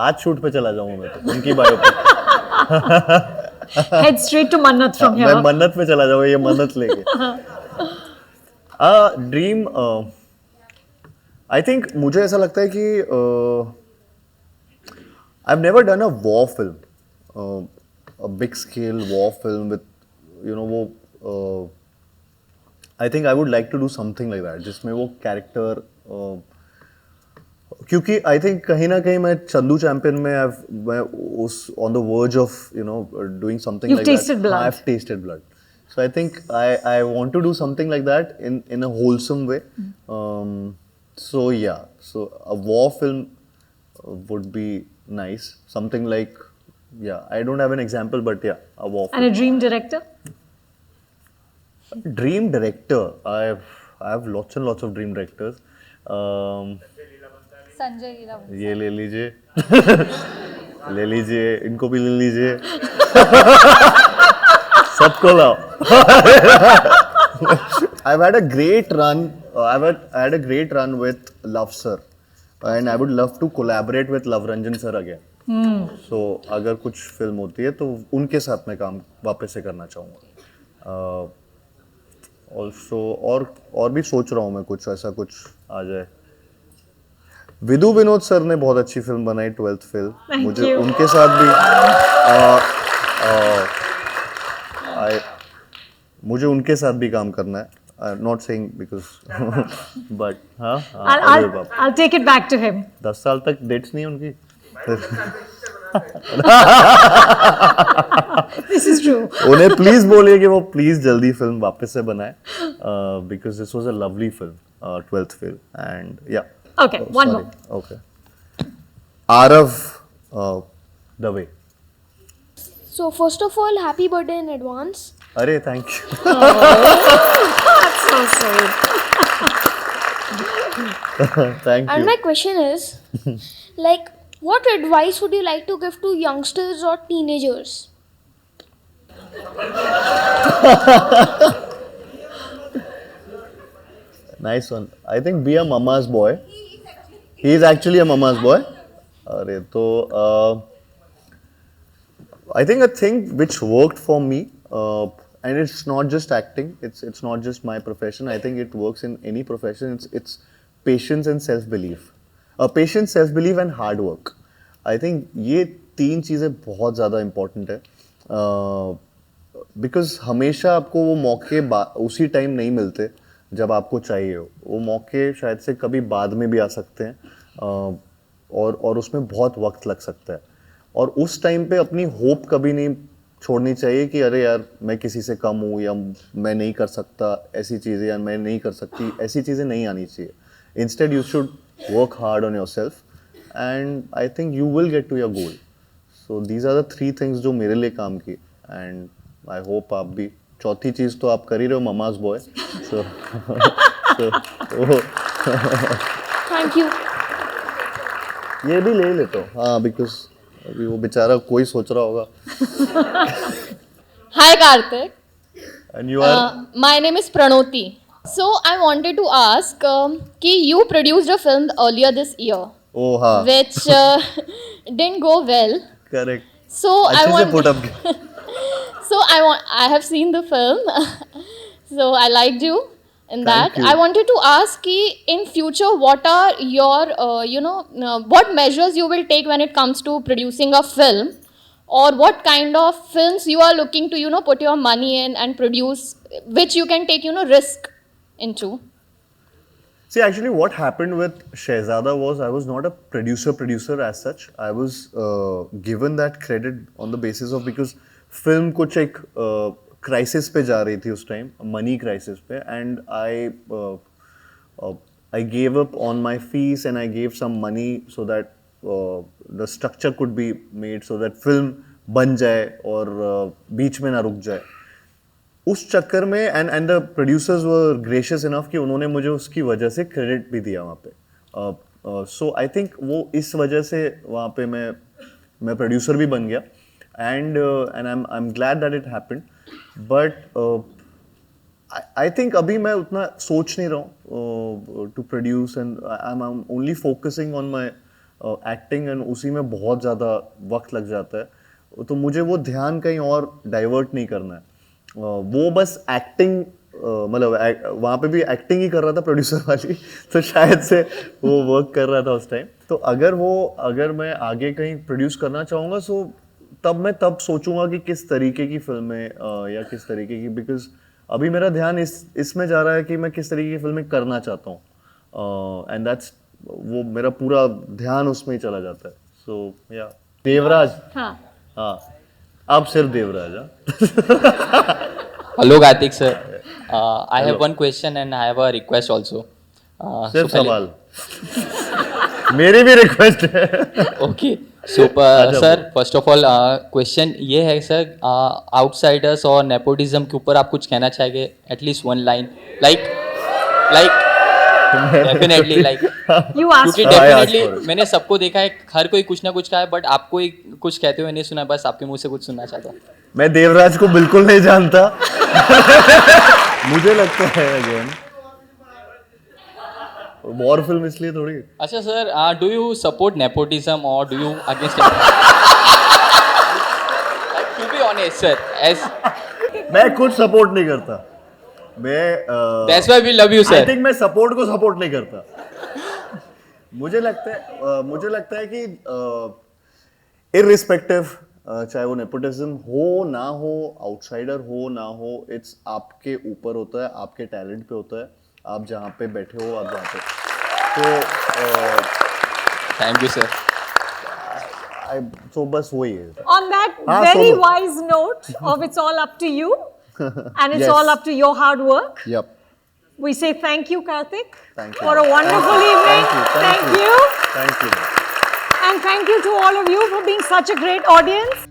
Speaker 1: आज शूट पे चला जाऊंगा मैं तो, उनकी biopic.
Speaker 2: Head straight to Mannat from here.
Speaker 1: मैं मन्नत पे चला जाऊंगा, ये मन्नत लेके। ड्रीम, आई थिंक मुझे ऐसा लगता है कि I have never done a war film, a big scale war film with वो, I think I would like to do something like that, जिसमें वो कैरेक्टर, क्योंकि आई थिंक कहीं ना कहीं मैं चंदू चैंपियन में मैं उस on the verge of doing something like that. I have tasted blood, so I think I want to do something like that in a wholesome way, so yeah, so a war film would be nice, something like, yeah, I don't have an example but yeah, a war
Speaker 2: And a dream director?
Speaker 1: Dream director, I have lots and lots of dream directors.
Speaker 5: Sanjay Leela.
Speaker 1: ये ले लीजिए, ले लीजिए, इनको भी ले लीजिए, सबको लाओ। I've had a great run. I had a great run with Love Sir, and I would love to collaborate with Love Ranjan Sir again. So अगर कुछ फिल्म होती है तो उनके साथ मैं काम वापस से करना चाहूँगा। ऑल्सो और भी सोच रहा हूँ मैं, कुछ ऐसा कुछ आ जाए। विदु विनोद सर ने बहुत अच्छी फिल्म बनाई, 12th फेल, मुझे उनके साथ भी मुझे उनके साथ भी काम करना है। नॉट सेइंग बिकॉज बट हाँ,
Speaker 2: I'll take it back to him.
Speaker 1: 10 साल तक डेट्स नहीं है उनकी।
Speaker 2: This is true.
Speaker 1: उन्हें प्लीज बोलिए कि वो प्लीज जल्दी फिल्म वापस से बनाए, because this was a lovely film, 12th fail, and या।
Speaker 2: Okay, one more.
Speaker 1: Okay. Arav Dave.
Speaker 6: So first of all, happy birthday in advance.
Speaker 1: अरे thank you.
Speaker 2: That's so sweet.
Speaker 1: Thank
Speaker 6: And
Speaker 1: you.
Speaker 6: my question is, like, what advice would you like to give to youngsters or teenagers?
Speaker 1: Nice one. I think be a mama's boy. He is actually a mama's boy. अरे तो I think a thing which worked for me, and it's not just acting. It's not just my profession. I think it works in any profession. It's patience and self-belief. Patience, self-belief and hard work. I think ये तीन चीज़ें बहुत ज़्यादा important है. Because हमेशा आपको वो मौके उसी टाइम नहीं मिलते जब आपको चाहिए हो. वो मौके शायद से कभी बाद में भी आ सकते हैं और उसमें बहुत वक्त लग सकता है. और उस टाइम पे अपनी होप कभी नहीं छोड़नी चाहिए कि अरे यार मैं किसी से कम हूँ या मैं नहीं कर सकता ऐसी चीज़ें या मैं नहीं कर सकती, ऐसी चीज़ें नहीं आनी चाहिए. Instead you should work hard on yourself and I think you will get to your goal. So these are the 3 things जो मेरे लिए काम की एंड आई होप आप भी. चौथी चीज़ तो आप कर ही रहे हो, mama's boy. So
Speaker 6: Thank you.
Speaker 1: ये भी ले लेता हूँ. हाँ, बिकॉज अभी वो बेचारा कोई सोच रहा होगा.
Speaker 7: Hi Karthik,
Speaker 1: and you are
Speaker 7: my name is Pranoti. So I wanted to ask कि you produced a film earlier this year
Speaker 1: ओ हाँ
Speaker 7: which didn't go well.
Speaker 1: Correct.
Speaker 7: So I
Speaker 1: अच्छे से
Speaker 7: want
Speaker 1: put up.
Speaker 7: so I have seen the film. So I liked you in
Speaker 1: Thank
Speaker 7: that.
Speaker 1: you.
Speaker 7: I wanted to ask कि in future what are your what measures you will take when it comes to producing a film, or what kind of films you are looking to put your money in and produce, which you can take risk into.
Speaker 1: See, actually, what happened with Shehzada was I was not a producer as such. I was given that credit on the basis of because film कुछ एक crisis पे जा रही थी उस time, money crisis पे, and I gave up on my fees and I gave some money so that the structure could be made so that film बन जाए और बीच में ना रुक जाए. उस चक्कर में and the producers were gracious enough कि उन्होंने मुझे उसकी वजह से क्रेडिट भी दिया वहाँ पे. सो आई थिंक वो इस वजह से वहाँ पे मैं प्रोड्यूसर भी बन गया and I am glad that it happened. But I think अभी मैं उतना सोच नहीं रहा हूँ to produce and I am only focusing on my acting and उसी में बहुत ज़्यादा वक्त लग जाता है. तो मुझे वो ध्यान कहीं और डाइवर्ट नहीं करना है. वो बस एक्टिंग मतलब वहाँ पे भी एक्टिंग ही कर रहा था प्रोड्यूसर वाली, तो शायद से वो वर्क कर रहा था उस टाइम. तो अगर मैं आगे कहीं प्रोड्यूस करना चाहूँगा सो तब सोचूंगा कि किस तरीके की फिल्में या किस तरीके की, बिकॉज अभी मेरा ध्यान इसमें जा रहा है कि मैं किस तरीके की फिल्में करना चाहता हूँ एंड दैट्स वो मेरा पूरा ध्यान उसमें ही चला जाता है. सो या देवराज. हाँ अब सिर्फ Devraj.
Speaker 8: Hello Karthik sir, I have one question and I have a request also.
Speaker 1: सिर्फ सवाल. मेरी भी रिक्वेस्ट है.
Speaker 8: Okay, so sir, first of all question ये है sir, outsiders और nepotism के ऊपर आप कुछ कहना चाहेंगे, at least one line, like definitely like
Speaker 2: You asked
Speaker 8: क्योंकि
Speaker 2: for it.
Speaker 8: definitely मैंने सबको देखा है, हर कोई कुछ ना कुछ कहा है, बट आपको ही कुछ कहते हुए नहीं सुना, बस आपके मुंह से कुछ सुनना चाहता हूँ.
Speaker 1: मैं देवराज को बिल्कुल नहीं जानता. मुझे लगता है अगेन वॉर फिल्म इसलिए थोड़ी.
Speaker 8: अच्छा sir, do you support nepotism और do you against to be honest sir, as
Speaker 1: मैं खुद सपोर्ट नहीं करता. मैं
Speaker 8: that's why we love you
Speaker 1: I
Speaker 8: sir.
Speaker 1: Think मैं सपोर्ट को सपोर्ट नहीं करता. मुझे लगता है कि इररिस्पेक्टिव चाहे वो नेपोटिज्म हो ना हो, आउटसाइडर हो ना हो, इट्स आपके ऊपर होता है, आपके टैलेंट पे होता है, आप जहाँ पे बैठे हो, आप जहाँ पे. तो
Speaker 8: थैंक यू सर.
Speaker 1: तो बस वही है.
Speaker 2: On that
Speaker 1: हाँ,
Speaker 2: very
Speaker 1: Sonu.
Speaker 2: wise note of it's all up to you and it's
Speaker 1: Yes.
Speaker 2: all up to your hard work,
Speaker 1: Yep.
Speaker 2: we say thank you, Karthik,
Speaker 1: Thank you.
Speaker 2: for a wonderful evening.
Speaker 1: Thank you.
Speaker 2: Thank you.
Speaker 1: Thank you.
Speaker 2: And thank you to all of you for being such a great audience.